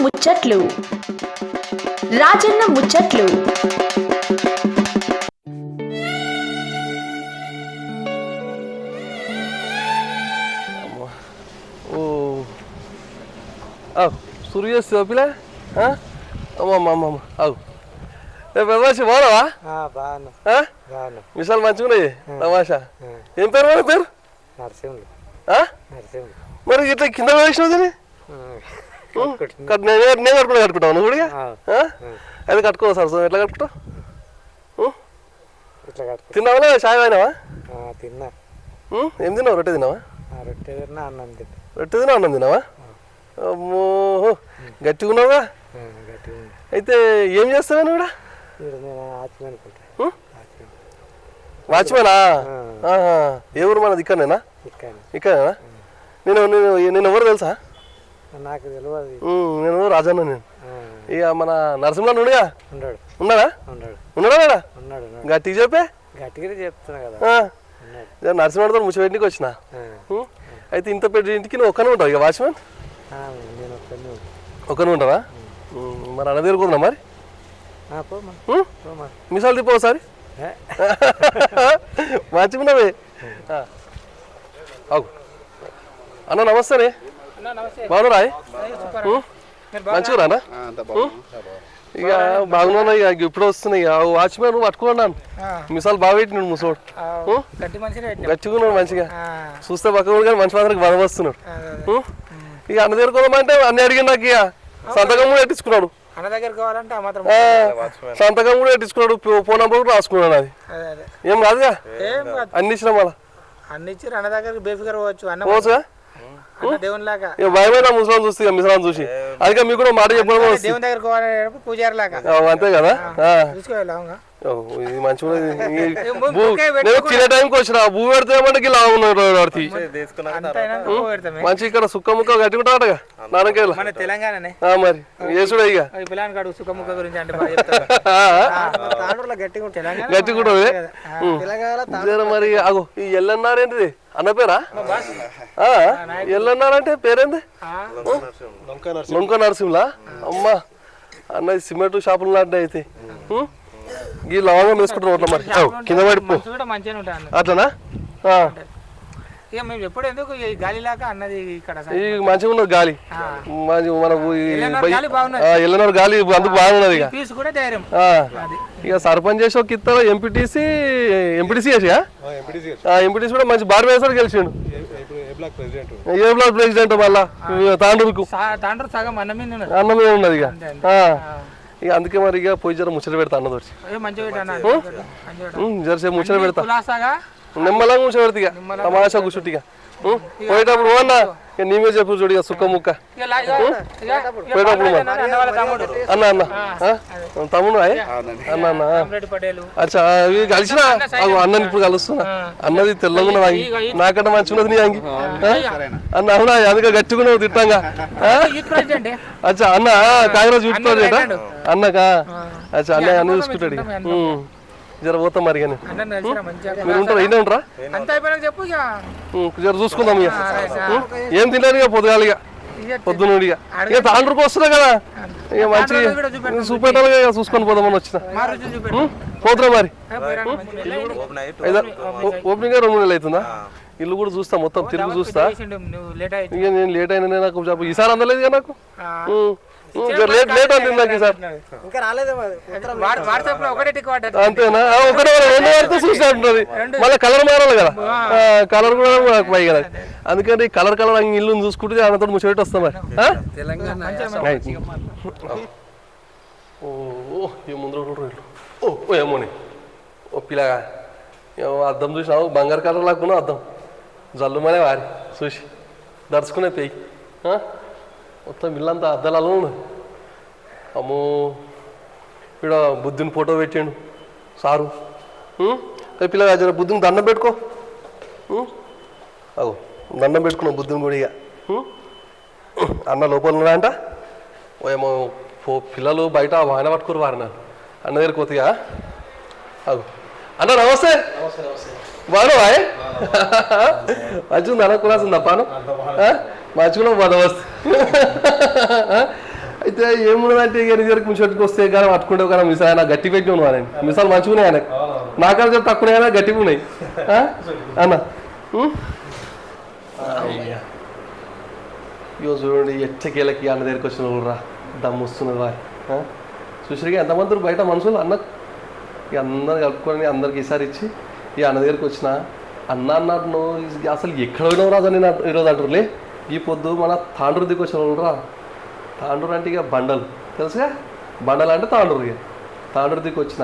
ముచ్చట్లు రాజన్న ముచ్చట్లు. సురు చేస్తావు పిల్ల అమ్మమ్మ అవు తమాషా బాగున్నావా? మిసాలు మంచిగా ఉన్నాయి తమాషా. ఏం పేరు మన పేరు? మరి ఇట్లా కింద వేసినావు నేను కట్టుకుంటావు నువ్వు కూడా అయితే కట్టుకోవు సార్. ఎట్లా కట్టుకుంటావు? తిన్నావా? చాయ్ అయినావా? తిన్నా. ఏం తిన్నావు? రొట్టె తిన్నావా? రొట్టె తిన్నావు, అన్నం తిన్నావా? అమ్మో గట్టిగా ఉన్నావుగా. అయితే ఏం చేస్తావా నువ్వు కూడా? వాచ్మెనా? ఏ ఊరు మనది? ఇక్కడనేనా? ఇక్కడనేనా? నేను ఎవరు తెలుసా? నాకు తెలియదు. నేను రాజన్న. నేను ఇక మన నరసింహ ఉన్నాడుగా. ఉన్నాడా? ఉన్నాడా? గట్టిగా చెప్పే. గట్టిగా చెప్తున్నా కదా. నరసింహతో ముచ్చబెట్టికి వచ్చిన. అయితే ఇంత పెద్ద ఇంటికి నువ్వు ఒక్కనే ఉంటావు ఇక వాచ్మెన్? ఒక్కనే ఉంటావా? మరి అన్న తీరుకుందా మరి? మిసాలు తిప్ప ఒకసారి మంచిగున్నావే. అన్న నమస్తేనే. బాగున్నారా? మంచిగా రానా? ఇక బాగున్నా. ఇక ఇప్పుడు వస్తున్నాయి. వాచ్మెన్ పట్టుకున్నాను. మిసాలు బాగా పెట్టినాడు ముసోడు. గట్టిగా మంచిగా చూస్తే పక్క కానీ మంచి మాత్రం బాధ వస్తున్నాడు. ఇక అన్న తీరుకుందామంటే అన్నీ అడిగాను. నాకు ఇక సంతకం కూడా పెట్టించుకున్నాడు. సంతకం కూడా పెట్టించుకున్నాడు. ఫోన్ నెంబర్ కూడా రాసుకున్నాడు. అది ఏం కాదుగా. అన్ని ఇచ్చినా మళ్ళా అన్ని ఇచ్చి అన్న దగ్గర బేఫికర్ పోవచ్చుగా. భయమైన ముసలాన్ని చూస్తే మిసలాన్ని చూసి అందుకే మీకు కూడా మాట చెప్పడం అంతే కదా. ఇది మంచిగా చిన్న టైంకి వచ్చిన భూ పెడితే ఇలా ఉన్నాడు. మంచి ఇక్కడ సుక్క ముక్క గట్టికుంటాడగా నాన్నకేళ్ళ తెలంగాణనే. మరి వేసుడే ఇక గట్టికుంటా. మరి అగో ఈ ఎల్లన్నారేంటిది అన్న పేరా? ఎల్లన్నారంటే పేరేంది? నొంక నరసింహలా? అమ్మా అన్న సిమెంట్ షాపులు లాంటి అయితే ఈ లవంగం వేసుకుంటారు అట్లా. మరి కింద పడిపో అట్లనా? మంచిగా ఉన్నది గాలి. మనకు ఎల్లనాడు గాలి అందుకు బాగున్నది. ఇక సర్పంచ్ చేసి ఒక ఇత్తలో ఎంపీటీసీ కూడా మంచి బార్ వేసాడు గెలిచిండు. ఏ బ్లాక్ ప్రెసిడెంట్ మళ్ళా తాండూరుకు అన్నమే ఉన్నది. ఇక అందుకే మరి ఇక పోయి జర ముచ్చట పెడతా అన్నది వచ్చి జరసేపు ముచ్చట పెడతా. నిమ్మలంగా ముచ్చట పెడతా. ఇక తమాషా కూర్చుంటి. ఇక పోయేటప్పుడు అన్న నీ మీద చెప్పు చూడు. ఇక సుక్క ముక్క పోయేటప్పుడు అన్న అన్న తమ్ముడు అన్న అన్న అచ్చా అవి కలిసిన అన్నని ఇప్పుడు కలుస్తున్నా. అన్నది తెల్లగా నాకంటే మంచిగా ఉన్నది నీ అంగి అన్న. అవునా? అందుకే గట్టిగా తిట్టాంగా. అచ్చా అన్న కాంగ్రెస్ చూపుతాడు అన్నకా? అచ్చా అన్న అన్న చూసుకుంటాడు. జర పోతాం మరి. కానీ మీరు ఉంటారా? అయినా ఉంటారా? జర చూసుకుందాం. ఇక ఏం తిన్నారు ఇక పొద్దుగాలి పొద్దున ఇక తాండ్రుకు వస్తున్నా కదా. ఇక మంచి చూపెట్టాలిగా. ఇక చూసుకొని పోదామని వచ్చిన. పోతున్నా మరి. ఓపెనింగ్ 2 నెలలు అవుతుందా? ఇల్లు కూడా చూస్తా మొత్తం తిరిగి చూస్తా. ఇక నేను లేట్ అయినా నాకు ఈసారి అందలేదు కదా. నాకు లేట్ అవుతుంది నాకు ఈసారి. అంతేనా? ఒకటే 2 వరకు చూసి అంటున్నది. మళ్ళీ కలర్ మారాలి కదా. కలర్ కూడా పై కదా. అందుకని కలర్ ఇల్లు చూసుకుంటే అన్నతో ముచ్చబెట్టి వస్తాం మరి. ఓ ఏమోని ఓ పిల్లగా అద్దం చూసినావు. బంగారు కలర్ లాక్కున్నావు అద్దం. జల్లుమనే వారి చూసి దర్చుకునే పెయ్యి మొత్తం ఇల్లంతా అద్దాలలో ఉన్నది. అమ్మో ఇక్కడ బుద్ధుని ఫోటో పెట్టాడు సారు. పిల్లగా జర బుద్ధుని దండం పెట్టుకో. అగో దండం పెట్టుకున్నావు బుద్ధుని కూడా. ఇక అన్న లోపల ఉన్నాడంట. ఏమో పిల్లలు బయట వాయన పట్టుకురు వారిన అన్న దగ్గర కొద్దిగా. అగో అన్న నమస్తే. బాగున్నావా? మంచిగా అన్న కులాసిందా పాను? మంచిగా బాగా వస్తే అయితే ఏమున్నదంటే ఇక నీ దగ్గరికి ముచ్చటికి వస్తే కానీ పట్టుకుంటే కానీ మిసాల్ నాకు గట్టి పెట్టి ఉన్నాను మిసాలు మంచిగా ఉన్నాయి ఆయనకు నాకన్నా చెప్పి తక్కువ అయినా గట్టిగా ఉన్నాయి అన్న ఇగో చూడండి ఎచ్చకేళ్ళకి అన్న దగ్గరికి వచ్చిన వాళ్ళు రా దమ్ము వస్తున్నది వారి చూసిగా ఎంతమంది బయట మనుషులు అన్నకు ఇక అందరు కలుపుకొని అందరికి ఈసారి ఇచ్చి ఈ అన్న దగ్గరికి వచ్చిన అన్న అన్నారు నువ్వు అసలు ఎక్కడ పోయినావు రాజా నేను ఈరోజు అంటారులే ఈ పొద్దు మన తాండూరు దిక్కు వచ్చిన వాళ్ళు రా తాండూరు అంటే ఇక బండలు తెలుసుగా బండలు అంటే తాండూరు ఇక తాండూరు దిక్కు వచ్చిన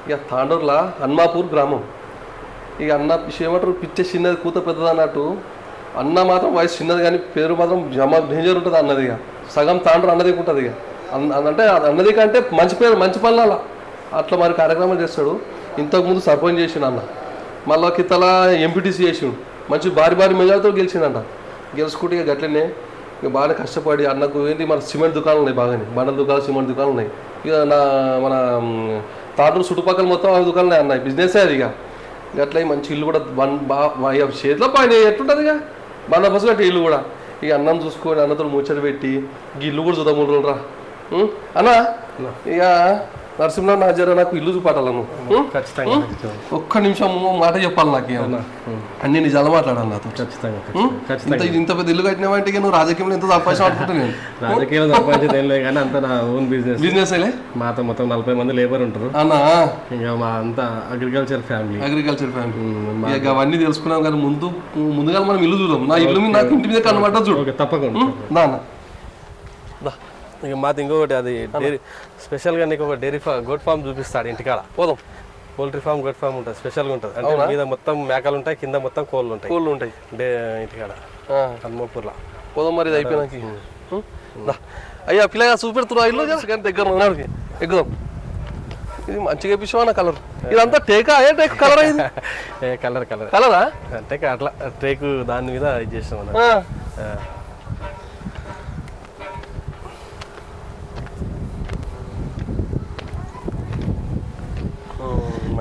ఇక తాండూరులో హన్మాపూర్ గ్రామం ఇక అన్న ఏమంటారు పిచ్చే చిన్నది కూత పెద్దది అన్నట్టు అన్న మాత్రం వయసు చిన్నది కానీ పేరు మాత్రం డేంజర్ ఉంటుంది అన్నది ఇక సగం తాండూరు అన్నది ఉంటుంది ఇక అంటే అన్నది కంటే మంచి పేరు మంచి పనులు అట్లా మరి కార్యక్రమాలు చేస్తాడు ఇంతకుముందు సర్పంచ్ చేసిండు అన్న మళ్ళీ కిత్తలా ఎంపీటీసీ చేసిండు మంచి భారీ మెజార్టీతో గెలిచిండంట గెలుచుకుంటే ఇక గట్లనే ఇక బాగా కష్టపడి అన్నకు ఏంటి మన సిమెంట్ దుకాణాలు ఉన్నాయి బాగానే బండల దుకాణాలు సిమెంట్ దుకాణాలు ఉన్నాయి ఇక మన తాండూరు చుట్టుపక్కల మొత్తం ఆ దుకాణాలు ఉన్నాయి అన్న బిజినెస్ అది ఇక అట్లా మంచి ఇల్లు కూడా చేతిలో పైన ఎట్లుంటుంది ఇక బందోబస్తు కట్టి ఇల్లు కూడా ఇక అన్నం చూసుకొని అన్నతో ముచ్చట పెట్టి ఈ ఇల్లు కూడా చూద్దాము రా అన్న ఇక నరసింహ నా జర నాకు ఇల్లు చూపాటాలను ఖచ్చితంగా ఒక్క నిమిషం మాట చెప్పాలి నాకు అన్ని నిజాలు మాట్లాడాలి నాతో ఖచ్చితంగా ఇంత పెద్ద ఇల్లు కట్టినావంటే నువ్వు రాజకీయంలో ఎంత సంపాదించా అనుకుంటా నేను రాజకీయాలు సంపాదించేది ఏం లేదు కానీ అంతా నా ఓన్ బిజినెస్ మాతో మొత్తం 40 మంది లేబర్ ఉంటారు అన్నా ఇంకా మా అంతా అగ్రికల్చర్ ఫ్యామిలీ ఇక అవన్నీ తెలుసుకున్నాం కానీ ముందుగా మనం ఇల్లు చూద్దాం నా ఇల్లు మీద నాకు ఇంటి మీద కనబడ్డా చూడు తప్పకుండా దాన్న ఇక మాది ఇంకొకటి అది డైరీ స్పెషల్గా నీకు ఒక డైరీ గోట్ ఫామ్ చూపిస్తాడు ఇంటికాడ పోదాం పోల్ట్రీ ఫామ్ గోట్ ఫామ్ ఉంటుంది స్పెషల్గా ఉంటుంది అంటే మీద మొత్తం మేకలు ఉంటాయి కింద మొత్తం కోళ్ళు ఉంటాయి ఇంటికాడ హన్మపూర్లో పోదాం మరి ఇది అయిపోయినాక అయ్యా పిల్లగా చూపెడుతున్నా ఇల్లు కానీ దగ్గర ఉన్నాడు ఎక్కుదాం ఇది మంచిగా పిచ్చివా కలర్ ఇదంతా టేకా ఏ టేక్ కలర్ ఇది కలరా అంటే అట్లా టేకు దాని మీద ఇది చేస్తాం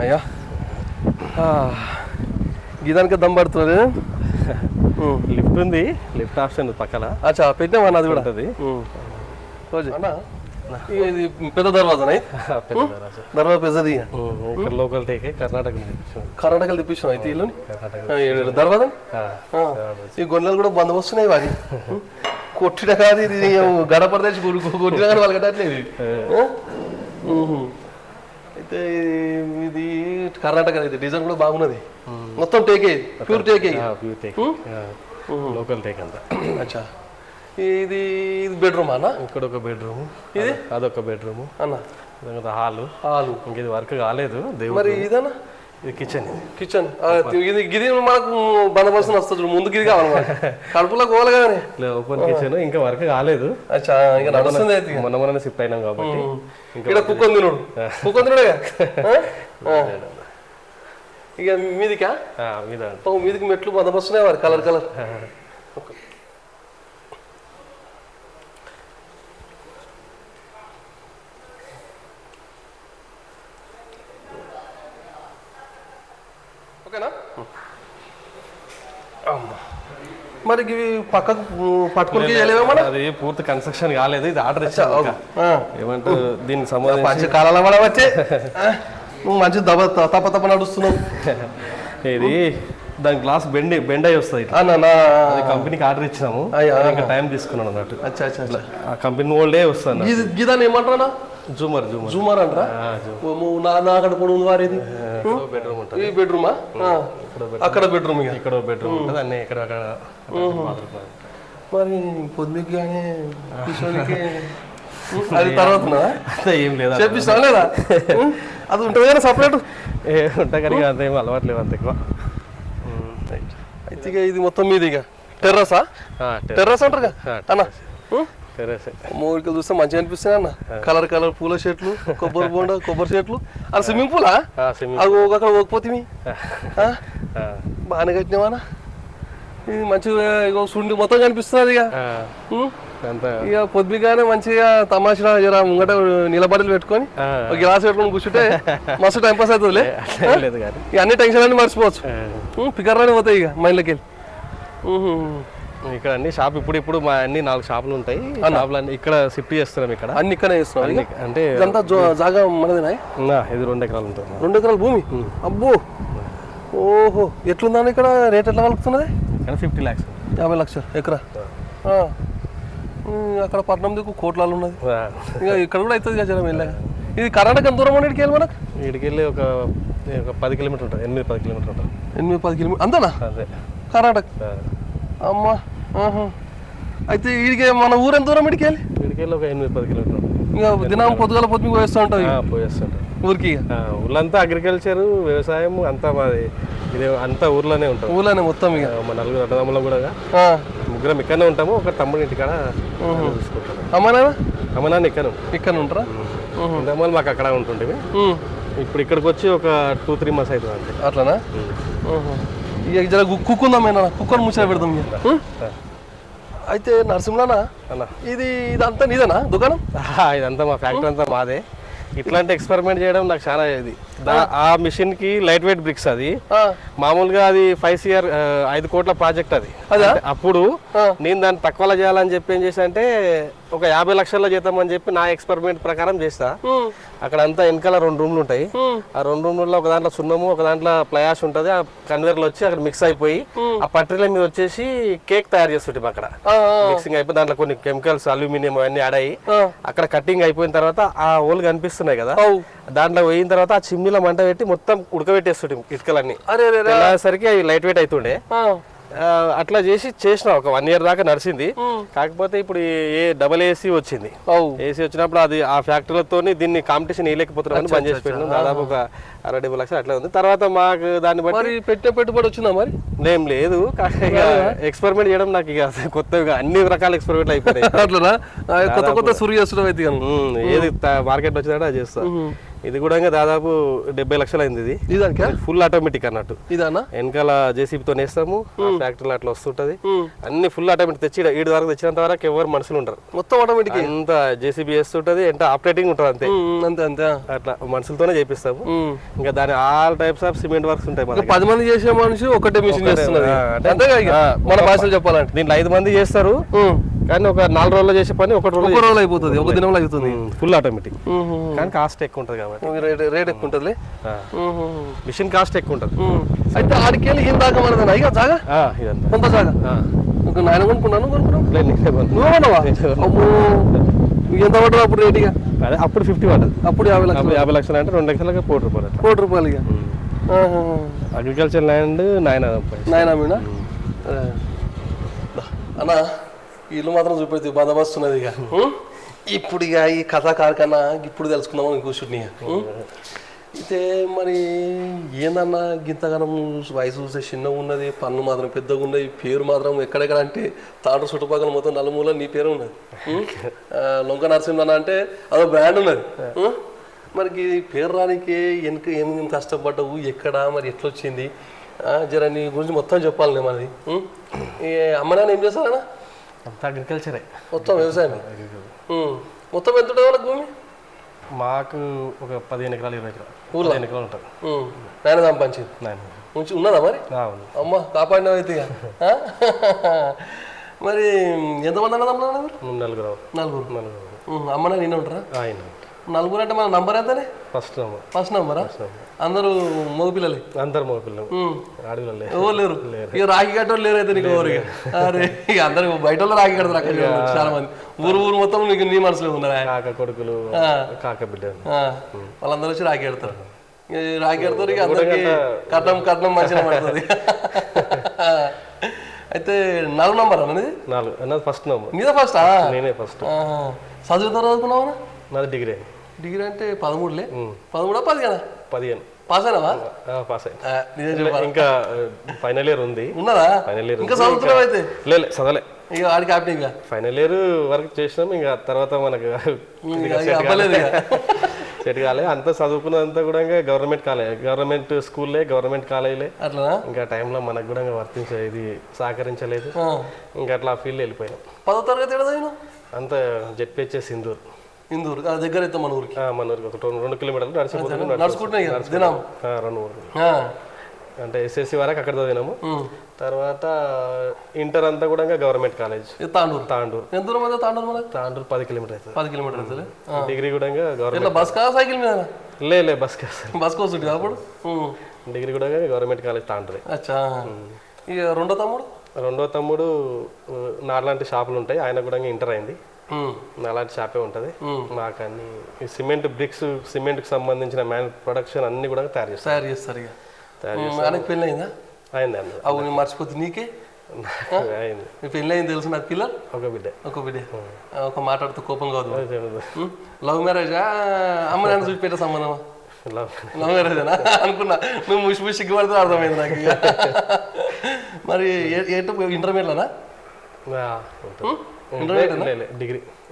అయ్యా గీదానికి దమ్ పడుతుంది లిఫ్ట్ ఉంది లిఫ్ట్ ఆప్షన్ పక్కన అచ్చా పెట్టినామా అది కూడా ఉంటుంది ఇది పెద్ద దర్వాజా దర్వాజా పెద్దది ఇక్కడ లోకల్ టేక్ కర్ణాటకలు తెప్పించాం అయితే ఇల్లు దర్వాజా ఈ గొన్నెలు కూడా బందోబస్తున్నాయి వాడి కొట్టిన కాదు ఇది గడపడ తెచ్చి కొట్టినా కానీ వాళ్ళు కట్టట్లేదు అయితే ఇది కర్ణాటక ఇది డిజైన్ కూడా బాగున్నది మొత్తం టేకే ప్యూర్ టేకే లోకల్ టేక్ అంతా అచ్చా ఇది బెడ్రూమ్ అన్న ఇక్కడ ఒక బెడ్రూమ్ ఇది అదొక బెడ్రూమ్ అన్న హాలు ఇంక ఇది వర్క్ కాలేదు మరి ఇదన్నా ఇది కిచెన్ గిది మనకు బందోబస్తు వస్తుంది ముందు గిది కావాలి కడుపులో కోవాలి కానీ ఓపెన్ కిచెన్ ఇంకా వర్క్ కాలేదు అచ్చా ఇంకా నడుస్తుంది అయితే మొన్న షిఫ్ట్ అయినాం కాబట్టి ఇక్కడ కుక్కొని తినుడుగా ఇక మీదికా మీదికి మెట్లు బందోబస్తున్నాయి వారు కలర్ ఓకేనా మరి ఇవి పక్కకు పట్టుకుని అది పూర్తి కన్స్ట్రక్షన్ కాలేదు ఇది ఆర్డర్ ఇచ్చాను ఏమంటే దీనికి సంబంధించి కాలాల పడ వచ్చే నువ్వు మంచి తప్ప నడుస్తున్నావు ఇది దాని గ్లాస్ బెండ్ అయి వస్తుంది కంపెనీకి ఆర్డర్ ఇచ్చినాము ఇంకా టైం తీసుకున్నాను అన్నట్టు ఆ కంపెనీ ఓల్డే వస్తాను గీదాన్ని ఏమంటారా జూమర్ అంటారా నా అక్కడ పొడుగు వారేది బెడ్రూమా అక్కడ బెడ్రూమ్ ఇక్కడ బెడ్రూమ్ ఉంటుంది అన్నీ ఇక్కడ మరి పొద్దుకి కానీ అది తర్వాత ఏం లేదా చెప్పిస్తా లేదా అది ఉంటుంది కానీ సపరేట్ ఉంటాయి కానీ అంత ఏం అలవాటు లేవు అంత ఎక్కువ అయితే ఇది మొత్తం మీది ఇక టెర్రసా టెర్రస్ అంటారుగా అన్న మూడికలు చూస్తే మంచిగా అనిపిస్తాయి అన్న కలర్ పూల చెట్లు కొబ్బరి చెట్లు అది స్విమ్మింగ్ పూలా అది అక్కడ పోకపోతే బాగానే కట్టినావానా ఇది మంచిగా ఇక సుండి మొత్తం కనిపిస్తుంది ఇక పొద్దుగానే మంచిగా తమాషా జర ముంగట నిలబడలు పెట్టుకొని ఒక గ్లాస్ పెట్టుకొని కూర్చుంటే మస్తు టైం పాస్ అవుతుందిలే ఇక అన్ని టెన్షన్ అన్ని మర్చిపోవచ్చు పికర్లోనే పోతాయి ఇక మైండ్లోకి వెళ్ళి ఇక్కడ అన్ని షాప్ ఇప్పుడు మా అన్ని 4 షాపులు ఉంటాయి. షాపులన్నీ ఇక్కడ షిఫ్ట్ చేస్తున్నాం. ఇక్కడ అన్ని ఇక్కడే చేస్తున్నాం. అంటే ఇదంతా జాగా మనదేనా? ఇది 2 ఎకరాలు ఉంటుంది. 2 ఎకరాల భూమి. అబ్బో, ఓహో, ఎట్లుందని ఇక్కడ రేట్ ఎట్లా కలుగుతున్నది? ఇక్కడ 50 lakhs, 50 లక్షలు ఎకరా. అక్కడ పట్నం దిక్కు కోట్లాలు ఉన్నది. ఇంకా ఇక్కడ కూడా అవుతుంది కదా జనం వెళ్ళాక. ఇది కర్ణాటక ఎంత దూరం ఇక్కడికి వెళ్ళి మనకు? ఇక్కడికి వెళ్ళి ఒక 10 కిలోమీటర్ ఉంటుంది. 8-10 కిలోమీటర్ ఉంటుంది. 8-10 కిలోమీటర్ అంతేనా? అదే కర్ణాటక. అమ్మా, అయితే వీడికి మన ఊరు ఎంత దూరం ఇక్కడికి వెళ్ళి? ఇక్కడికి వెళ్ళి ఒక 8-10 కిలోమీటర్. ఇంకా దినం పొద్దుగాల పొద్దుకు పోయేస్తూ ఉంటావు? పోయేస్తుంటాం ఊరికి. ఊళ్ళంతా అగ్రికల్చర్ వ్యవసాయం అంతా మాది. ఇది అంతా ఊర్లోనే ఉంటాం. ఊర్లోనే మొత్తం. ఇక మా 4 అన్నదమ్ములం కూడా 3 ఇక్కడనే ఉంటాము. ఒక తమ్ముడు ఇంటికాడ చూసుకుంటాం. అమ్మనా ఇక్కడ ఉంటారా? ఇంతకుముందు మాకు అక్కడ ఉంటుండేవి. ఇప్పుడు ఇక్కడికి వచ్చి ఒక 2-3 months అవుతుంది అంతే. అట్లానా? ఇక జర కుక్కుందాం, కుక్కను ముచ్చట పెడదాం. అయితే నరసింహనా అన్న, ఇదంతా నీదేనా దుకాణం? ఇదంతా మా ఫ్యాక్టరీ అంతా మాదే. ఇట్లాంటి ఎక్స్పెరిమెంట్ చేయడం నాకు చాలా ఇది. ఆ మిషన్ కి లైట్ వెయిట్ బ్రిక్స్. అది మామూలుగా అది 5 కోట్ల ప్రాజెక్ట్. అది అప్పుడు నేను దాన్ని తక్కువలో చేయాలని చెప్పి ఏం చేసా అంటే ఒక 50 లక్షల్లో చేద్దామని చెప్పి నా ఎక్స్పెరిమెంట్ ప్రకారం చేస్తా. అక్కడ అంతా వెనకాల 2 రూమ్లు ఉంటాయి. ఆ 2 రూమ్లలో ఒక దాంట్లో సున్నము, ఒక దాంట్లో ప్లయాష్ ఉంటుంది. ఆ కన్వేర్లు వచ్చి అక్కడ మిక్స్ అయిపోయి ఆ పట్టీల మీద వచ్చేసి కేక్ తయారు చేస్తుంటాం. అక్కడ మిక్సింగ్ అయిపోయి దాంట్లో కొన్ని కెమికల్స్, అల్యూమినియం అవన్నీ యాడ్ అయ్యి అక్కడ కటింగ్ అయిపోయిన తర్వాత ఆ హోల్ కనిపిస్తున్నాయి కదా, దాంట్లో పోయిన తర్వాత ఆ చిమ్నీలో మంట పెట్టి మొత్తం ఉడకబెట్టేస్తుంటాం ఇటుకలన్నీ. తెల్లారేసరికి అవి లైట్ వెయిట్ అవుతుండే. అట్లా చేసిన ఒక 1 year దాకా నడిచింది. కాకపోతే ఇప్పుడు డబల్ ఏసీ వచ్చింది. ఏసీ వచ్చినప్పుడు అది ఆ ఫ్యాక్టరీలతో దీన్ని కాంపిటీషన్ వేయలేకపోతున్నామని బంద్ చేసి పెట్టినాం. దాదాపు ఒక 60-70 లక్షలు అట్లా ఉంది. తర్వాత మాకు దాన్ని బట్టి పెట్టే పెట్టుబడి వచ్చిందా? మరి ఏం లేదు. ఎక్స్పెరిమెంట్ చేయడం నాకు ఇక కొత్తగా అన్ని రకాల ఎక్స్పెరిమెంట్లు అయిపోయాయి. అట్లా కొత్త సురు చేస్తున్నాం. అయితే ఏది మార్కెట్ వచ్చిందంటే అది చేస్తా. ఇది కూడా దాదాపు 70 లక్షలు అయింది. ఇది ఫుల్ ఆటోమేటిక్ అన్నట్టు. వెనకాల జేసీబీతో వేస్తాము. ఫ్యాక్టరీలో అట్లా వస్తుంటది. అన్ని ఫుల్ ఆటోమేటిక్. తెచ్చి ఈడు వరకు తెచ్చినంత వరకు ఎవరు మనుషులు ఉంటారు. మొత్తం ఆటోమేటిక్. అంతా జేసీబీ వేస్తుంటది. ఎంత ఆపరేటింగ్ ఉంటుంది అంతే. అంతే అట్లా మనుషులతోనే చేపిస్తాము. ఇంకా దాని all types of cement works ఉంటాయి. 10 మంది చేసే మనిషి ఒకటే మిషన్ చేస్తున్నారు. మన భాషలో చెప్పాలంటే దీంట్లో 5 మంది చేస్తారు. కానీ ఒక 4 రోజుల్లో చేసే పని 1 రోజు అయిపోతుంది. ఒక దినంలో అయిపోతుంది. Full automatic. కానీ కాస్ట్ ఎక్కువ ఉంటుంది కాబట్టి రేట్ ఎక్కువ ఉంటుంది. మిషన్ కాస్ట్ ఎక్కువ ఉంటుంది. అయితే ఆడికి వెళ్ళి ఏం దాకా మనది ఇక జాగా కొంత జాగా నాయన కొనుక్కున్నాను. ఎంత పడుతుంది అప్పుడు రేట్? ఇక అదే అప్పుడు 50 పడుతుంది. అప్పుడు 50 లక్షలు అంటే 2 లక్షలకి ₹1 కోటి. ఇక అగ్రికల్చర్ ల్యాండ్ నాయనా అన్నా, ఇల్లు మాత్రం చూపెడితే బందోబస్తున్నది. ఇక ఇప్పుడు ఇక ఈ కథా కార్ఖానా ఇప్పుడు తెలుసుకుందామని కూర్చుని. అయితే మరి ఏందన్నా గింతగానం వయసు చూస్తే చిన్నగా ఉన్నది, పన్ను మాత్రం పెద్దగా ఉన్నది, పేరు మాత్రం ఎక్కడెక్కడ అంటే తాండ్ర చుట్టుపక్కల మొత్తం నలుమూల నీ పేరు ఉన్నది. లొంక నరసింహన్న అంటే అదో బ్రాండ్ ఉన్నది. మరి ఈ పేరు రానికి వెనుక ఏమి కష్టపడ్డావు, ఎక్కడ మరి ఎట్లా వచ్చింది జర నీ గురించి మొత్తం చెప్పాలి. మనది అమ్మ నాన్న ఏం చేస్తారన్నా? అంతా అగ్రికల్చరే, మొత్తం వ్యవసాయం. మొత్తం ఎంత ఉంటుంది వాళ్ళకి భూమి? మాకు ఒక 15 ఎకరాలు 20 ఎకరాలు ఊళ్ళో 15 ఎకరాలు ఉంటుంది. నాయన సంపాదించింది మంచి ఉన్నదా మరి? అమ్మ కాపాడినావు అయితే. మరి ఎంతమంది అన్నదమ్ములు? 4. అమ్మనా నేను ఉంటారా? 4 అంటే మన నంబర్ ఎంతనే? ఫస్ట్ నంబరా? అందరూ మగపిల్లలే? అందరు మగపిల్లలు. ఆడపిల్లలు ఎవరు లేరు? ఇక రాఖీ కట్టోళ్ళు లేరు అయితే నీకు ఎవరు? అరే ఇక అందరు బయట వాళ్ళు రాఖీ కడతారు. అక్కడ చాలా మంది ఊరు మొత్తం నీకు నీ మనసులో ఉన్నారా? కాక కొడుకులు, కాక బిడ్డ వాళ్ళందరూ వచ్చి రాఖీ కడతారు. రాఖీ కడతారు. ఇక అందరికి కట్నం మంచిగా పడుతుంది. అయితే 4 నంబర్ అనేది? 4 ఫస్ట్ నంబర్. నీదే ఫస్ట్? నేనే ఫస్ట్. చదువుతారు చదువుకున్నావా? నాది డిగ్రీ. డిగ్రీ అంటే 13లే? 13 10 కదా? 15. పాస్ అయినావా? పాస్ అయినా. ఇంకా ఫైనల్ ఇయర్ ఉంది. ఉన్నదా? ఫైనల్ ఇయర్ ఇంకా చదువుతున్నావు అయితే? లేదు చదవలే. ఇక ఆడికి ఆపి ఇంకా ఫైనల్ ఇయర్ వరకు చేసినాం. ఇంకా తర్వాత మనకు సెట్ కాలే. అంతా చదువుకున్నదంతా కూడా గవర్నమెంట్ కాలేజ్, గవర్నమెంట్ స్కూల్లే, గవర్నమెంట్ కాలేజీలే. అట్లా ఇంకా టైంలో మనకు కూడా వర్తించేది సహకరించలేదు. ఇంకా అట్లా ఫీల్డ్ వెళ్ళిపోయాం. 10వ తరగతి అంతా జెడ్పీహెచ్ఎస్ ఇందూరు దగ్గర అయితే మన ఊరికి. మన ఊరికి ఒక 2 కిలోమీటర్లు నడుచుకుంటున్నాం. 2 అంటే ఎస్ఎస్సి వరకు అక్కడ చదివినాము. తర్వాత ఇంటర్ అంతా కూడా గవర్నమెంట్ కాలేజ్ తాండూరు ఎంత దూరం అవుతుంది తాండూరు 10 కిలోమీటర్ అవుతుంది. 10 కిలోమీటర్ అవుతుంది. డిగ్రీ కూడా గవర్నమెంట్. బస్ కా సైకిల్ మీద లే బస్ కాదు, బస్ కోసం అప్పుడు. డిగ్రీ కూడా గవర్నమెంట్ కాలేజ్ తాండూరే. అచ్చా. ఇక రెండో తమ్ముడు నాలాంటి షాపులు ఉంటాయి, ఆయన కూడా ఇంటర్ అయింది. అలాంటి షాపే ఉంటుంది. మాకు అన్ని సిమెంట్ బ్రిక్స్, సిమెంట్కి సంబంధించిన ప్రొడక్షన్ అన్ని కూడా తయారు చేస్తారు. ఆయనకి పెళ్ళి అయిందా? అయింది. అవు నేను మర్చిపోతే నీకే అయింది. మీ పెళ్ళి అయింది తెలుసు నాకు. పిల్లలు ఒక బిడ్డ. ఒక మాట్లాడుతూ కోపం కాదు. లవ్ మ్యారేజా అమ్మ నాన్న చూసి పెట్టే సంబంధమా? లవ్ మ్యారేజేనా అనుకున్నా. నువ్వు ముసి సిగ్గుపడితే అర్థమైంది నాకు. మరి ఇంటర్మీడియట్లోనా?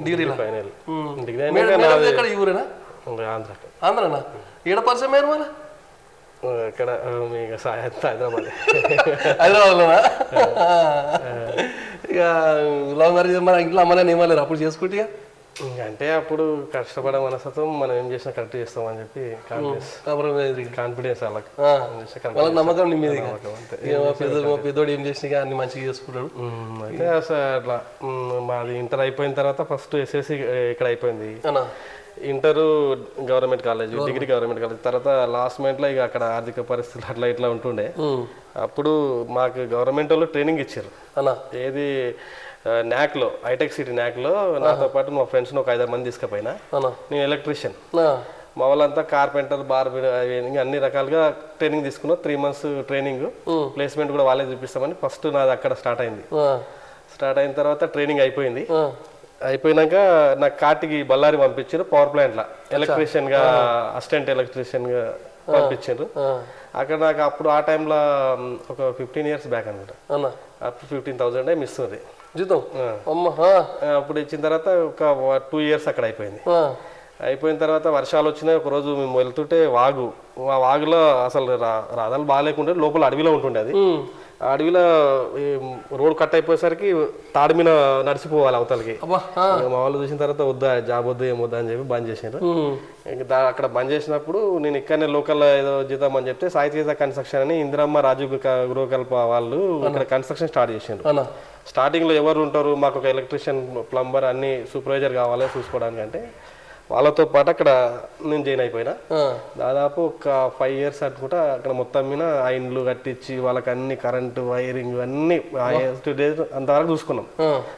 డిగ్రీలా ఫైనల్. ఎక్కడ ఈ ఊరేనా? ఆంధ్రనా? ఏడ పరిచయం అయ్యారు మన? ఇక్కడ హైదరాబాద్లోనా? ఇక లవ్ మ్యారేజ్ మన ఇంట్లో అమ్మని ఏమలేరు అప్పుడు చేసుకుంటే? అంటే అప్పుడు కష్టపడే మనస్తత్వం, మనం ఏం చేసినా కరెక్ట్ చేస్తామని చెప్పి కాన్ఫిడెన్స్ వాళ్ళకి నమ్మకం నీ మీద. పెద్దోడు ఏం చేసినా అన్ని మంచిగా చేసుకుంటాడు. అయితే అసలు అట్లా మాది ఇంటర్ అయిపోయిన తర్వాత ఫస్ట్ ఎస్ఎస్సి ఇక్కడ అయిపోయింది. Inter government college, degree government college. తర్వాత లాస్ట్ మినిట్లో ఇక అక్కడ ఆర్థిక పరిస్థితులు అట్లా ఇట్లా ఉంటుండే. అప్పుడు మాకు గవర్నమెంట్ వాళ్ళు ట్రైనింగ్ ఇచ్చారు. ఏది న్యాక్లో, హైటెక్ సిటీ న్యాక్లో. నాతో పాటు మా ఫ్రెండ్స్ని ఒక 5-6 మంది తీసుకుపోయినా. నేను ఎలక్ట్రీషియన్, మా వాళ్ళంతా కార్పెంటర్, బార్బర్ అన్ని రకాలుగా ట్రైనింగ్ తీసుకున్నా. 3 months ట్రైనింగ్, ప్లేస్మెంట్ కూడా వాళ్ళే చూపిస్తామని ఫస్ట్ నాది అక్కడ స్టార్ట్ అయింది. స్టార్ట్ అయిన తర్వాత ట్రైనింగ్ అయిపోయింది. అయిపోయినాక నాకు కాటికి బళ్ళారి పంపించారు, పవర్ ప్లాంట్లో ఎలక్ట్రీషియన్గా, అసిస్టెంట్ ఎలక్ట్రీషియన్గా పంపించారు. అక్కడ నాకు అప్పుడు ఆ టైంలో ఒక 15 years బ్యాక్ అనమాట. అప్పుడు 15,000 మిస్ ఉంది జీతం. అప్పుడు ఇచ్చిన తర్వాత ఒక 2 years అక్కడ అయిపోయింది. అయిపోయిన తర్వాత వర్షాలు వచ్చినాయి. ఒకరోజు మేము వెళ్తుంటే ఆ వాగులో అసలు రాదాలు బాగాలేకుంటే లోపల అడవిలో ఉంటుండే. అది అడవిలో రోడ్ కట్ అయిపోయేసరికి తాడు మీద నడిచిపోవాలి అవతలకి. మా వాళ్ళు చూసిన తర్వాత వద్దా జాబ్ వద్దు ఏమొద్దా అని చెప్పి బంద్ చేసారు. అక్కడ బంద్ చేసినప్పుడు నేను ఇక్కడనే లోకల్ ఏదో జీతం అని చెప్తే సాయి తేజ కన్స్ట్రక్షన్ అని ఇందిరమ్మ రాజు గృహకల్ప వాళ్ళు ఇక్కడ కన్స్ట్రక్షన్ స్టార్ట్ చేసారు. స్టార్టింగ్లో ఎవరు ఉంటారు, మాకు ఒక ఎలక్ట్రీషియన్, ప్లంబర్, అన్ని సూపర్వైజర్ కావాలి చూసుకోవడానికి అంటే వాళ్ళతో పాటు అక్కడ నేను జాయిన్ అయిపోయినా. దాదాపు ఒక 5 years అనుకుంటా అక్కడ మొత్తం మీద ఆ ఇండ్లు కట్టించి వాళ్ళకి అన్ని కరెంటు, వైరింగ్ అన్ని అంతవరకు చూసుకున్నాం.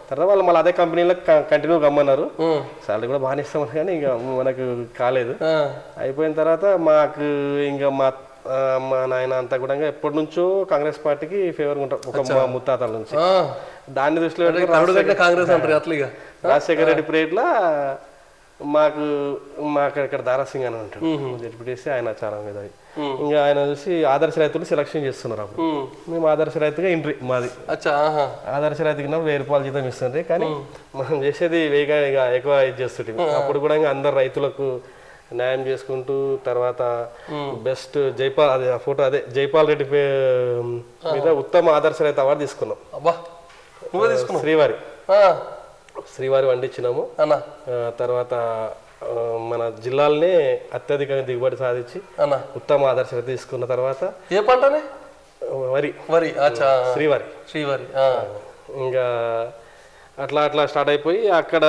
తర్వాత వాళ్ళు మళ్ళీ అదే కంపెనీలో కంటిన్యూ కమ్మన్నారు. సాలరీ కూడా బాగానే ఇస్తామని, కానీ ఇంకా మనకు కాలేదు. అయిపోయిన తర్వాత మాకు ఇంకా మా నాయన అంతా కూడా ఎప్పటి నుంచో కాంగ్రెస్ పార్టీకి ఫేవర్గా ఉంటాం, ఒక మా ముత్తాతల నుంచి. దాన్ని దృష్టిలో రాజశేఖర రెడ్డి పీరియడ్లో మాకు ఇక్కడ దారాసింగ్ అని ఉంటాడు జడ్పీటీసీ, ఆయన చాలా మీద. ఇంకా ఆయన చూసి ఆదర్శ రైతులు సెలక్షన్ చేస్తున్నారు. అప్పుడు మేము ఆదర్శ రైతుగా ఎంట్రీ మాది. ఆదర్శ రైతుకి 1000 రూపాయలు జీతం ఇస్తుంది, కానీ మనం చేసేది వేగంగా ఎక్కువ ఇది చేస్తుంటే. అప్పుడు కూడా ఇంకా అందరు రైతులకు న్యాయం చేసుకుంటూ, తర్వాత బెస్ట్ జైపాల్, అదే ఫోటో అదే జైపాల్ రెడ్డి మీద ఉత్తమ ఆదర్శ రైతు అవార్డు తీసుకున్నాం. శ్రీవారి వండించినాము. తర్వాత మన జిల్లాలనే అత్యధికంగా దిగుబడి సాధించి ఉత్తమ ఆదర్శ రైతు తీసుకున్న తర్వాత ఏ పంటనే వరి శ్రీవారి. ఇంకా అట్లా స్టార్ట్ అయిపోయి అక్కడ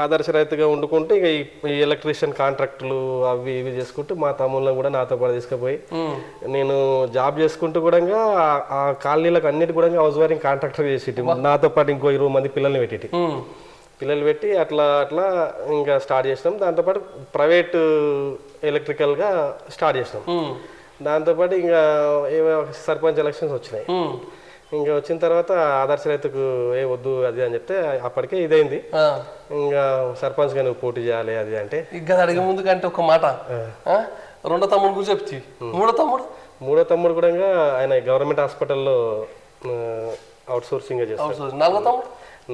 ఆదర్శ రైతుగా వండుకుంటూ ఇక ఈ ఎలక్ట్రీషియన్ కాంట్రాక్టులు అవి ఇవి చేసుకుంటూ మా తమ్ముళ్ళని కూడా నాతో పాటు తీసుకుపోయి నేను జాబ్ చేసుకుంటూ కూడా ఆ కాలనీలకు అన్నిటి కూడా హౌస్ వైరింగ్ కాంట్రాక్టర్ చేసేటి. నాతో పాటు ఇంకో 20 మంది పిల్లల్ని పెట్టి అట్లా ఇంకా స్టార్ట్ చేసినాం. దాంతోపాటు ప్రైవేట్ ఎలక్ట్రికల్గా స్టార్ట్ చేసినాం. దాంతోపాటు ఇంకా సర్పంచ్ ఎలక్షన్స్ వచ్చినాయి. ఇంకా వచ్చిన తర్వాత ఆదర్శ రైతుకు వద్దు అది అని చెప్తే అప్పటికే ఇదైంది. ఇంకా సర్పంచ్ గా నువ్వు పోటీ చేయాలి అది అంటే ఇంకా అడిగే ముందు కంటే ఒక మాట, రెండో తమ్ముడు గురించి చెప్తి. మూడో తమ్ముడు కూడా ఆయన గవర్నమెంట్ హాస్పిటల్లో అవుట్ సోర్సింగ్ చేస్తాడు.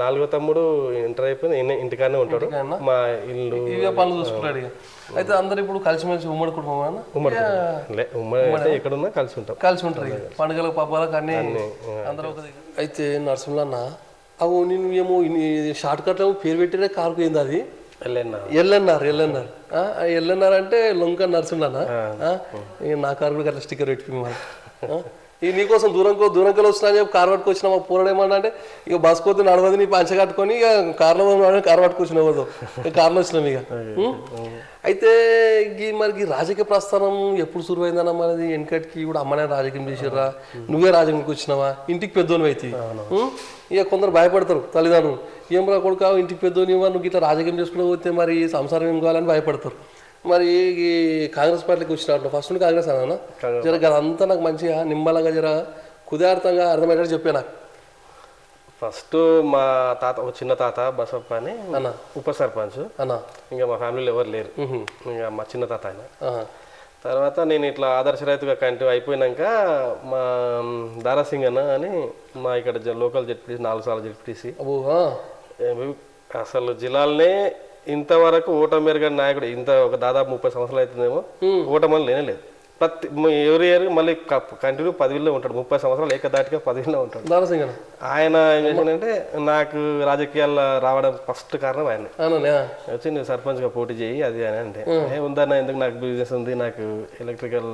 నాలుగో తమ్ముడు ఇంటర్ అయిపోయింది, ఇంటికానే ఉంటాడు. మా ఇల్లు పనులు చూసుకుంటాడు. అయితే అందరు ఇప్పుడు కలిసిమెలిసి ఉమ్మడి కుటుంబం, ఉమ్మడి ఎక్కడున్నా కలిసి ఉంటారు. పండుగలకు పబ్బాలకు అన్ని అందరూ ఒక దగ్గర. అయితే నరసింహన్న అవు నేను ఏమో షార్ట్ కట్ పేరు పెట్టిన కారుకు ఏంది అది? ఎల్ఎన్ఆర్ అంటే లొంక నరసింహన్న. నా కారు కూడా అట్లా స్టిక్కర్ పెట్టి ఈ నీకోసం దూరంకలు వస్తున్నా అని చెప్పి కారు పట్టుకొచ్చినా మా పూరడు ఏమన్నా అంటే ఇక బస్ పోతే నడవది నీ పంచ కట్టుకొని ఇక కార్లో కారు పట్టుకొచ్చినావు కార్లో వచ్చినాం ఇక అయితే మరి రాజకీయ ప్రస్థానం ఎప్పుడు సురువైందన్న మనది వెనకటికి ఇప్పుడు అమ్మనే రాజకీయం చేసిర్రా నువ్వే రాజకీయంకి వచ్చినావా ఇంటికి పెద్దోని అయితే ఇక కొందరు భయపడతారు తల్లిదండ్రులు ఏం రా కొడుకు ఇంటికి పెద్దోని నువ్వు ఇట్లా రాజకీయం చేసుకుంటూ పోతే మరి సంసారం ఏం కావాలని భయపడతారు మరి ఈ కాంగ్రెస్ పార్టీకి వచ్చినట్టు ఫస్ట్ నుండి కాంగ్రెస్ అన్నా జర అదంతా నాకు మంచిగా నిమ్మలంగా జర కుదార్థంగా అర్థమయ్యేటట్టు చెప్పా నాకు ఫస్ట్ మా తాత ఒక చిన్న తాత బసప్ప అని అన్న ఉప సర్పంచ్ అన్న ఇంకా మా ఫ్యామిలీలో ఎవరు లేరు ఇంకా మా చిన్న తాత ఆయన తర్వాత నేను ఇట్లా ఆదర్శ రైతుగా కంటిన్యూ అయిపోయినాక మా దారాసింగ్ అన్న అని మా ఇక్కడ లోకల్ జడ్పీటీసీ 4 సార్లు జడ్పీటీసీ అసలు జిల్లాలనే ఇంతవరకు ఓటమి మెరుగని నాయకుడు ఇంత ఒక దాదాపు 30 సంవత్సరాలు అవుతుందేమో ఓటమని లేనేలేదు ప్రతి ఎవరి ఇయర్ మళ్ళీ కంటిన్యూ 10 ఉంటాడు 30 సంవత్సరాలు ఏకదాటిగా 10 ఉంటాడు ఆయన ఏం చేసిందంటే నాకు రాజకీయాల్లో రావడం ఫస్ట్ కారణం ఆయన వచ్చి నేను సర్పంచ్గా పోటీ చేయి అది అని అంటే ఉందన్న ఎందుకు నాకు బిజినెస్ ఉంది నాకు ఎలక్ట్రికల్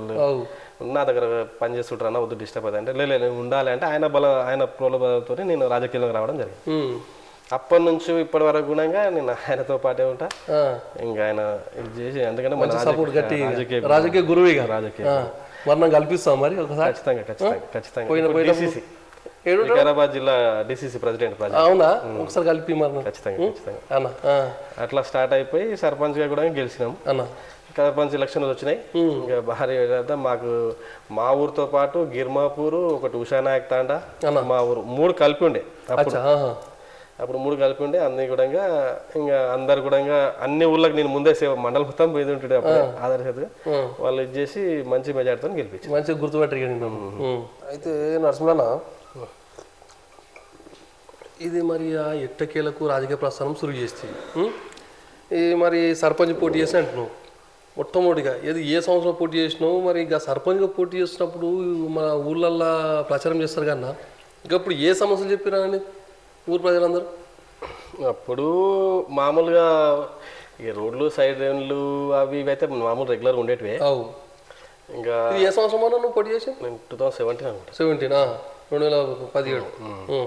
నా దగ్గర పని చేస్తుంటారన్నా వద్దు డిస్టర్బ్ అది అంటే లేదు ఉండాలి అంటే ఆయన ప్రోలతో నేను రాజకీయాలకు రావడం జరిగింది అప్పటి నుంచి ఇప్పటి వరకు కూడా నేను ఆయనతో పాటే ఉంటా ఇంకా ఆయన ఇది చేసి ఎందుకంటే రాజకీయ గురువు వర్ణం కల్పిస్తాం మరి ఖచ్చితంగా వికారాబాద్ జిల్లా డిసిసి ప్రెసిడెంట్ అవునా ఒకసారి కలిపి ఖచ్చితంగా అట్లా స్టార్ట్ అయిపోయి సర్పంచ్ గా కూడా గెలిచినాం అన్న సర్పంచ్ ఎలక్షన్లు వచ్చినాయి ఇంకా భారీ మాకు మా ఊరితో పాటు గిర్మాపూర్ ఒకటి ఉషానాయక్ తాండా మా ఊరు 3 కలిపి ఉండే అప్పుడు 3 కలిపి ఉండే అన్ని కూడా ఇంకా అందరు కూడా అన్ని ఊళ్ళకి నేను ముందే మండలం మొత్తం పోయి ఉంటుండే అప్పుడు ఆదర్శగా వాళ్ళు ఇది చేసి మంచి మెజార్టీతో గెలిపించి మంచిగా గుర్తుపెట్టి అయితే నరసింహన్న ఇది మరి ఆ ఎట్టకేలకు రాజకీయ ప్రస్థానం సురుగు చేస్తుంది ఇది మరి సర్పంచ్ పోటీ చేసి అంటున్నావు మొట్టమొదటిగా ఏ సంవత్సరం పోటీ చేసినావు మరి ఇక సర్పంచ్గా పోటీ చేసినప్పుడు మన ఊళ్ళల్లో ప్రచారం చేస్తారు కన్నా ఇక ఇప్పుడు ఏ సమస్యలు చెప్పినా అని ఊరు ప్రజలందరూ అప్పుడు మామూలుగా ఇక రోడ్లు సైడ్ రేన్లు అవి ఇవి అయితే మామూలు రెగ్యులర్ ఉండేటివే ఇంకా ఏ సంవత్సరం అన్నా నువ్వు పోటీ చేసి 2017 అనుకుంటా 2017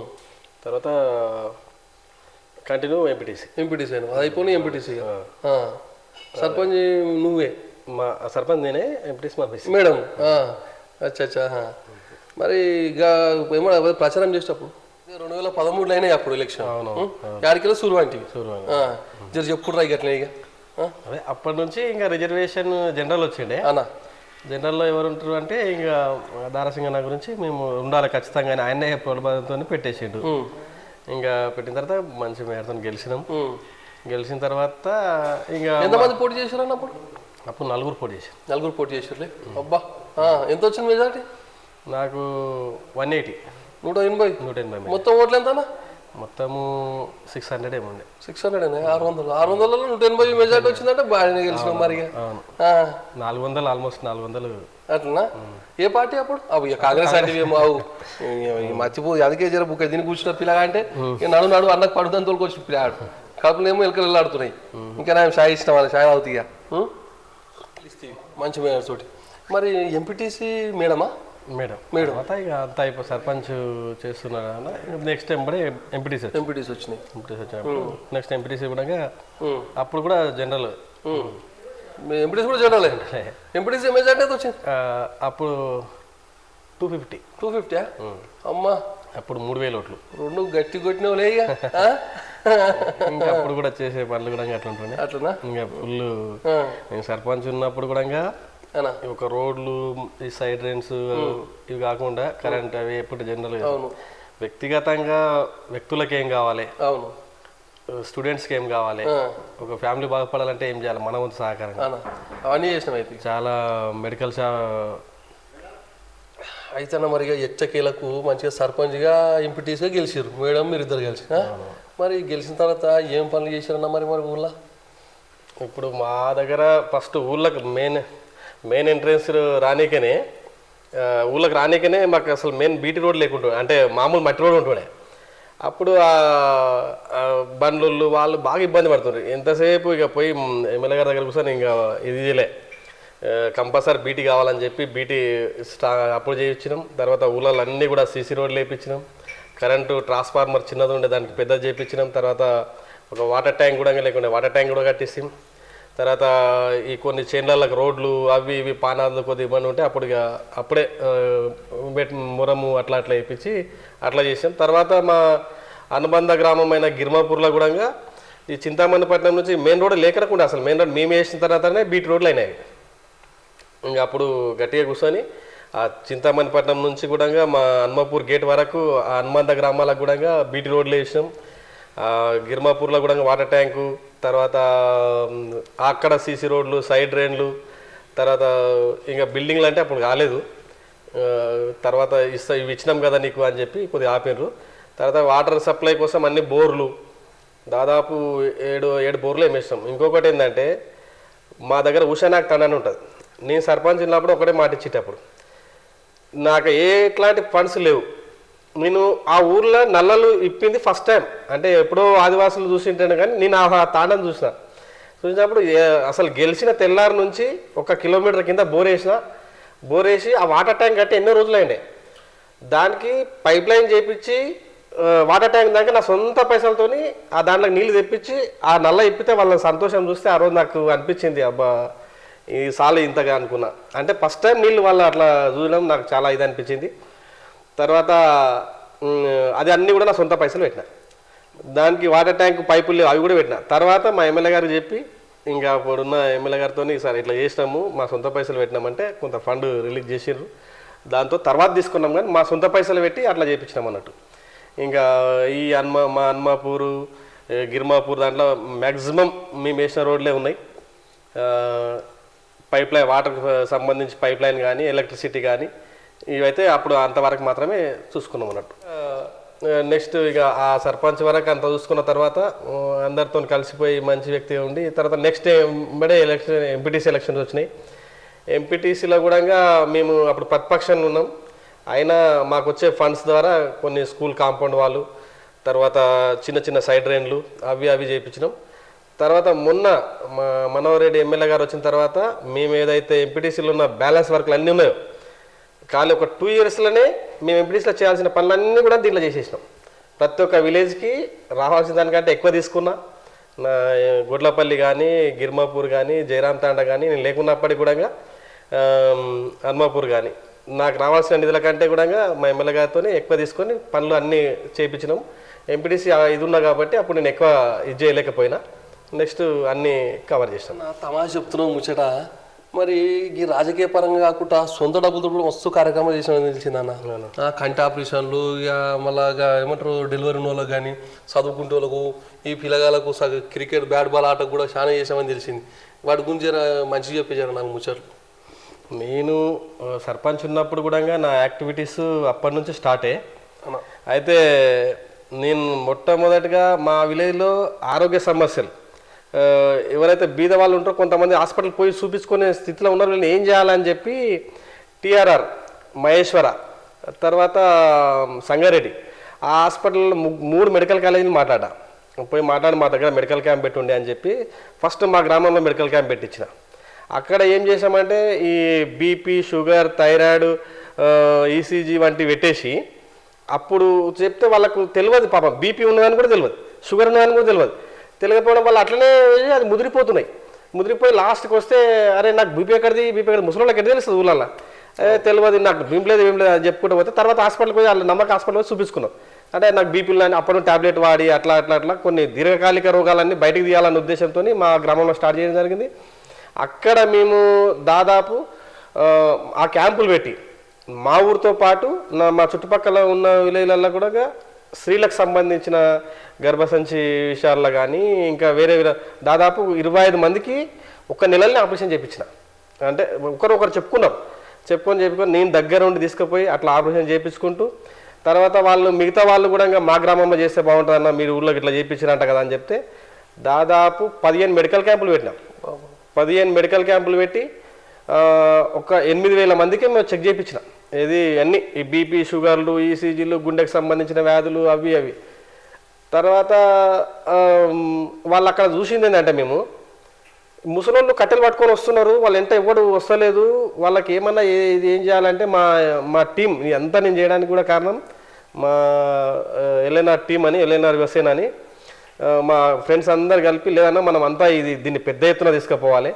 తర్వాత కంటిన్యూ ఎంపీటీసీ అయినా అది అయిపోయి ఎంపీటీసీ సర్పంచ్ నువ్వే మా సర్పంచ్ నేనే ఎంపీటీసీ మా మేడం అచ్చా మరి ఇక ఏమన్నా ప్రచారం చేసేటప్పుడు 2013 అయినాయి అప్పుడు ఎలక్షన్ యాడికి సురువంటివి జర చెప్పుడు రా ఇట్లా ఇక అదే అప్పటి నుంచి ఇంకా రిజర్వేషన్ జనరల్ వచ్చిండే అన్న జనరల్లో ఎవరు ఉంటారు అంటే ఇంకా దారాసింగన్న గురించి మేము ఉండాలి ఖచ్చితంగా ఆయనే ప్రోత్సాహంతో పెట్టేసిండు ఇంకా పెట్టిన తర్వాత మంచి మేరతో గెలిచిన తర్వాత ఇంకా ఎంతమంది పోటీ చేశారు అన్నప్పుడు అప్పుడు 4 పోటీ చేశారు అబ్బా ఎంత వచ్చింది మెజారిటీ నాకు 180 180 మొత్తం ఓట్లు ఎంత మొత్తము 600 ఏముండే 600 600 180 మెజారిటీ వచ్చిందంటే బాగానే గెలిచినాం మరి 400 ఆల్మోస్ట్ 400 అట్లనా ఏ పార్టీ అప్పుడు కాంగ్రెస్ పార్టీ మర్చిపో అందుకే జర బుక్క దీన్ని కూర్చున్న పిల్లగా అంటే నడు అన్నకు పడుదని తోలుకొచ్చి పిల్లాడు కడుపులేమో ఎలుకలు వెళ్ళాడుతున్నాయి ఇంకా నేను షాయి ఇష్టం వాళ్ళ షాయి అవుతాయి మంచి మేడం తోటి మరి ఎంపీటీసీ మేడమా మేడం ఇక అంతా అయిపోయి సర్పంచ్ చేస్తున్నాడు నెక్స్ట్ ఎంపీటీసీ వచ్చినాయి నెక్స్ట్ ఎంపీటీసీ కూడా అప్పుడు కూడా జనరల్ ఎంపీటీసీ కూడా జనరల్ ఎంపీటీసీ మెజార్టీ ఎంత వచ్చింది అప్పుడు 250 అమ్మా అప్పుడు 3000 ఓట్లు 2 గట్టి కొట్టినవు లే ఇంకా అప్పుడు కూడా చేసే పనులు కూడా అట్లా ఉంటుండే అట్లనా ఇంకా ఫుల్ నేను సర్పంచ్ ఉన్నప్పుడు కూడా ఒక రోడ్లు ఈ సైడ్ డ్రైన్స్ ఇవి కాకుండా కరెంట్ అవి ఎప్పుడు జనరల్ వ్యక్తిగతంగా వ్యక్తులకు ఏం కావాలి స్టూడెంట్స్కి ఏం కావాలి ఒక ఫ్యామిలీ బాగుపడాలంటే ఏం చేయాలి మన వంతు సహకారం అవన్నీ చేసినాం అయితే చాలా మెడికల్ అయితే మరిగా ఎచ్చకేలకు మంచిగా సర్పంచ్గా ఎంపీటీసీగా గెలిచారు మేడం మీరు ఇద్దరు కలిసి మరి గెలిచిన తర్వాత ఏం పనులు చేశారన్నా మరి ఊళ్ళో ఇప్పుడు మా దగ్గర ఫస్ట్ ఊళ్ళకి మెయిన్ ఎంట్రెన్స్ రానికనే ఊళ్ళకి రానికనే మాకు అసలు మెయిన్ బీటీ రోడ్ లేకుంటుండే అంటే మామూలు మట్టి రోడ్ ఉంటుండే అప్పుడు బండ్లు వాళ్ళు బాగా ఇబ్బంది పడుతుండ్రు ఎంతసేపు ఇక పోయి ఎమ్మెల్యే గారి దగ్గర కూర్చొని ఇంకా ఇది చేయలే కంపల్సరీ బీటీ కావాలని చెప్పి బీటీ అప్పుడు చేయించినాం. తర్వాత ఊళ్ళలో అన్నీ కూడా సీసీ రోడ్లు వేయించినాం. కరెంటు ట్రాన్స్ఫార్మర్ చిన్నది ఉండే దానికి పెద్దది చేయించినాం. తర్వాత ఒక వాటర్ ట్యాంక్ కూడా లేకుండా వాటర్ ట్యాంక్ కూడా కట్టేసాం. తర్వాత ఈ కొన్ని చేన్లకు రోడ్లు అవి ఇవి పానాలు కొద్దిగా ఇబ్బంది ఉంటే అప్పుడే మురము అట్లా వేయించి అట్లా చేసాం. తర్వాత మా అనుబంధ గ్రామమైన గిర్మాపూర్లో కూడా ఈ చింతామణిపట్నం నుంచి మెయిన్ రోడ్ లేకకుండా అసలు మెయిన్ రోడ్ మేము వేసిన తర్వాతనే బీటీ రోడ్లు అయినాయి. ఇంకా అప్పుడు గట్టిగా కూర్చొని ఆ చింతామణిపట్నం నుంచి కూడా మా హన్మాపూర్ గేట్ వరకు ఆ అనుబంధ గ్రామాలకు కూడా బీటీ రోడ్లు వేసినాం. గిర్మాపూర్లో కూడా వాటర్ ట్యాంకు, తర్వాత అక్కడ సీసీ రోడ్లు, సైడ్ డ్రైన్లు, తర్వాత ఇంకా బిల్డింగ్లు అంటే అప్పుడు కాలేదు. తర్వాత ఇవి ఇచ్చినాం కదా నీకు అని చెప్పి కొద్దిగా ఆపినారు. తర్వాత వాటర్ సప్లై కోసం అన్ని బోర్లు దాదాపు 7 బోర్లు వేసినాం. ఇంకొకటి ఏంటంటే మా దగ్గర ఉషానాక్ తండ అని ఉంటుంది. నేను సర్పంచ్ ఉన్నప్పుడు ఒకటే మాట ఇచ్చేటప్పుడు నాకు ఎట్లాంటి ఫండ్స్ లేవు. నేను ఆ ఊర్లో నల్లలు ఇప్పింది ఫస్ట్ టైం. అంటే ఎప్పుడో ఆదివాసులు చూసింటాను కానీ నేను ఆ తాండను చూసినప్పుడు అసలు గెలిచిన తెల్లారి నుంచి 1 కిలోమీటర్ కింద బోర్ వేసి ఆ వాటర్ ట్యాంక్ కట్టి ఎన్నో రోజులైండే. దానికి పైప్ లైన్ చేయించి వాటర్ ట్యాంక్ దాకా నా సొంత పైసలతోని ఆ దాంట్లో నీళ్ళు తెప్పించి ఆ నల్ల ఇప్పితే వాళ్ళ సంతోషం చూస్తే ఆ రోజు నాకు అనిపించింది అబ్బా ఈ సాలు ఇంతగా అనుకున్నా. అంటే ఫస్ట్ టైం నీళ్ళు వాళ్ళు అట్లా చూడడం నాకు చాలా ఇది అనిపించింది. తర్వాత అది అన్నీ కూడా నా సొంత పైసలు పెట్టిన. దానికి వాటర్ ట్యాంక్ పైపులు అవి కూడా పెట్టిన. తర్వాత మా ఎమ్మెల్యే గారికి చెప్పి ఇంకా ఇప్పుడున్న ఎమ్మెల్యే గారితో సార్ ఇట్లా చేసినాము, మా సొంత పైసలు పెట్టినామంటే కొంత ఫండ్ రిలీజ్ చేసిర్రు. దాంతో తర్వాత తీసుకున్నాం కానీ మా సొంత పైసలు పెట్టి అట్లా చేయించినాం అన్నట్టు. ఇంకా ఈ మా హన్మాపూరు గిర్మాపూర్ దాంట్లో మ్యాక్సిమం మేము వేసిన రోడ్లే ఉన్నాయి. పైప్ లైన్ వాటర్కి సంబంధించి పైప్ లైన్ కానీ ఎలక్ట్రిసిటీ కానీ ఇవైతే అప్పుడు అంతవరకు మాత్రమే చూసుకున్నాం అన్నట్టు. నెక్స్ట్ ఇక ఆ సర్పంచ్ వరకు అంత చూసుకున్న తర్వాత అందరితో కలిసిపోయి మంచి వ్యక్తి ఉండి తర్వాత నెక్స్ట్ ఎంబడే ఎంపీటీసీ ఎలక్షన్స్ వచ్చినాయి. ఎంపీటీసీలో కూడా మేము అప్పుడు ప్రతిపక్షంలో ఉన్నాం. అయినా మాకు వచ్చే ఫండ్స్ ద్వారా కొన్ని స్కూల్ కాంపౌండ్ వాళ్ళు, తర్వాత చిన్న చిన్న సైడ్ డ్రైన్లు అవి చేయించినాం. తర్వాత మొన్న మా మనోహర్ ఎమ్మెల్యే గారు వచ్చిన తర్వాత మేము ఏదైతే ఎంపీటీసీలో ఉన్న బ్యాలెన్స్ వర్క్లు అన్నీ ఉన్నాయో కానీ ఒక 2 ఇయర్స్లోనే మేము ఎంపీటీసీలో చేయాల్సిన పనులన్నీ కూడా దీంట్లో చేసేసినాం. ప్రతి ఒక్క విలేజ్కి రావాల్సిన దానికంటే ఎక్కువ తీసుకున్నా. నా గొడ్లపల్లి కానీ గిర్మాపూర్ కానీ జయరాం తాండ కానీ నేను లేకున్నప్పటికీ కూడా హన్మాపూర్ కానీ నాకు రావాల్సిన నిధుల కంటే కూడా మా ఎమ్మెల్యే గారితో ఎక్కువ తీసుకొని పనులు అన్నీ చేయించినాం. ఎంపీటీసీ ఇది ఉన్నా కాబట్టి అప్పుడు నేను ఎక్కువ ఇది చేయలేకపోయినా నెక్స్ట్ అన్నీ కవర్ చేస్తాను. నా తమాష చెప్తున్నావు ముచ్చట. మరి ఈ రాజకీయ పరంగా కాకుండా సొంత డబ్బులతో కూడా మస్తు కార్యక్రమాలు చేసిన తెలిసిందన్న. కంటి ఆపరేషన్లు ఇక మళ్ళా ఏమంటారు డెలివరీ వాళ్ళకి కానీ చదువుకుంటే వాళ్ళకు ఈ పిల్లగాళ్ళకు క్రికెట్ బ్యాట్ బాల్ ఆటకు కూడా చాలా చేసామని తెలిసింది. వాటి గురించి మంచిగా చెప్పేశారు నాకు ముచ్చట్లు. నేను సర్పంచ్ ఉన్నప్పుడు కూడా నా యాక్టివిటీస్ అప్పటి నుంచి స్టార్టే. అయితే నేను మొట్టమొదటిగా మా విలేజ్లో ఆరోగ్య సమస్యలు ఎవరైతే బీద వాళ్ళు ఉంటారో కొంతమంది హాస్పిటల్ పోయి చూపించుకునే స్థితిలో ఉన్నారు, వీళ్ళని ఏం చేయాలని చెప్పి టీఆర్ఆర్ మహేశ్వర తర్వాత సంగారెడ్డి ఆ హాస్పిటల్లో 3 మెడికల్ కాలేజీలు పోయి మాట్లాడి మా దగ్గర మెడికల్ క్యాంప్ పెట్టుండే అని చెప్పి ఫస్ట్ మా గ్రామంలో మెడికల్ క్యాంప్ పెట్టించిన. అక్కడ ఏం చేసామంటే ఈ బీపీ, షుగర్, థైరాయిడ్, ఈసీజీ వంటివి పెట్టేసి అప్పుడు చెప్తే వాళ్ళకు తెలియదు పాపం బీపీ ఉన్నదని కూడా తెలియదు, షుగర్ ఉన్నదని కూడా తెలియకపోవడం వల్ల అట్లనే అది ముదిరిపోయి లాస్ట్కి వస్తే అరే నాకు బీపీ ఎక్కడిది ముసలిళ్ళకి ఎక్కడ తెలుస్తుంది ఊళ్ళల్లో తెలియదు నాకు బీపీ లేదు అని చెప్పుకుంటూ పోతే తర్వాత హాస్పిటల్కి పోయి వాళ్ళ నమ్మక హాస్పిటల్ పోయి చూపించుకున్నాం. అంటే నాకు బీపీలు అని అప్పుడు ట్యాబ్లెట్ వాడి అట్లా కొన్ని దీర్ఘకాలిక రోగాలన్నీ బయటకు తీయాలన్న ఉద్దేశంతో మా గ్రామంలో స్టార్ట్ చేయడం జరిగింది. అక్కడ మేము దాదాపు ఆ క్యాంపులు పెట్టి మా ఊరితో పాటు మా చుట్టుపక్కల ఉన్న విలేజ్లలో కూడా స్త్రీలకు సంబంధించిన గర్భసంచి విషయాల్లో కానీ ఇంకా వేరే దాదాపు 25 మందికి 1 నెలలోనే ఆపరేషన్ చేయించిన. అంటే ఒకరు చెప్పుకొని నేను దగ్గర ఉండి తీసుకుపోయి అట్లా ఆపరేషన్ చేయించుకుంటూ తర్వాత మిగతా వాళ్ళు కూడా మా గ్రామంలో చేస్తే బాగుంటుందన్న మీరు ఊళ్ళోకి ఇట్లా చేయించారంట కదా అని చెప్తే దాదాపు 15 మెడికల్ క్యాంపులు పెట్టినాం. 15 మెడికల్ క్యాంపులు పెట్టి ఒక 8,000 మందికి మేము చెక్ చేయించినాం. ఇది అన్నీ ఈ బీపీ, షుగర్లు, ఈసీజీలు, గుండెకి సంబంధించిన వ్యాధులు అవి. తర్వాత వాళ్ళు అక్కడ చూసింది ఏంటంటే మేము ముసలోళ్ళు కట్టెలు పట్టుకొని వస్తున్నారు, వాళ్ళు ఎంత ఎవరు వస్తలేదు, వాళ్ళకి ఏమన్నా ఇది ఏం చేయాలంటే మా టీం అంతా నేను చేయడానికి కూడా కారణం మా ఎల్ఎన్ఆర్ టీం అని, ఎల్ఎన్ఆర్ వ్యవసాయం అని మా ఫ్రెండ్స్ అందరు కలిపి లేదన్నా మనం అంతా దీన్ని పెద్ద ఎత్తున తీసుకుపోవాలి,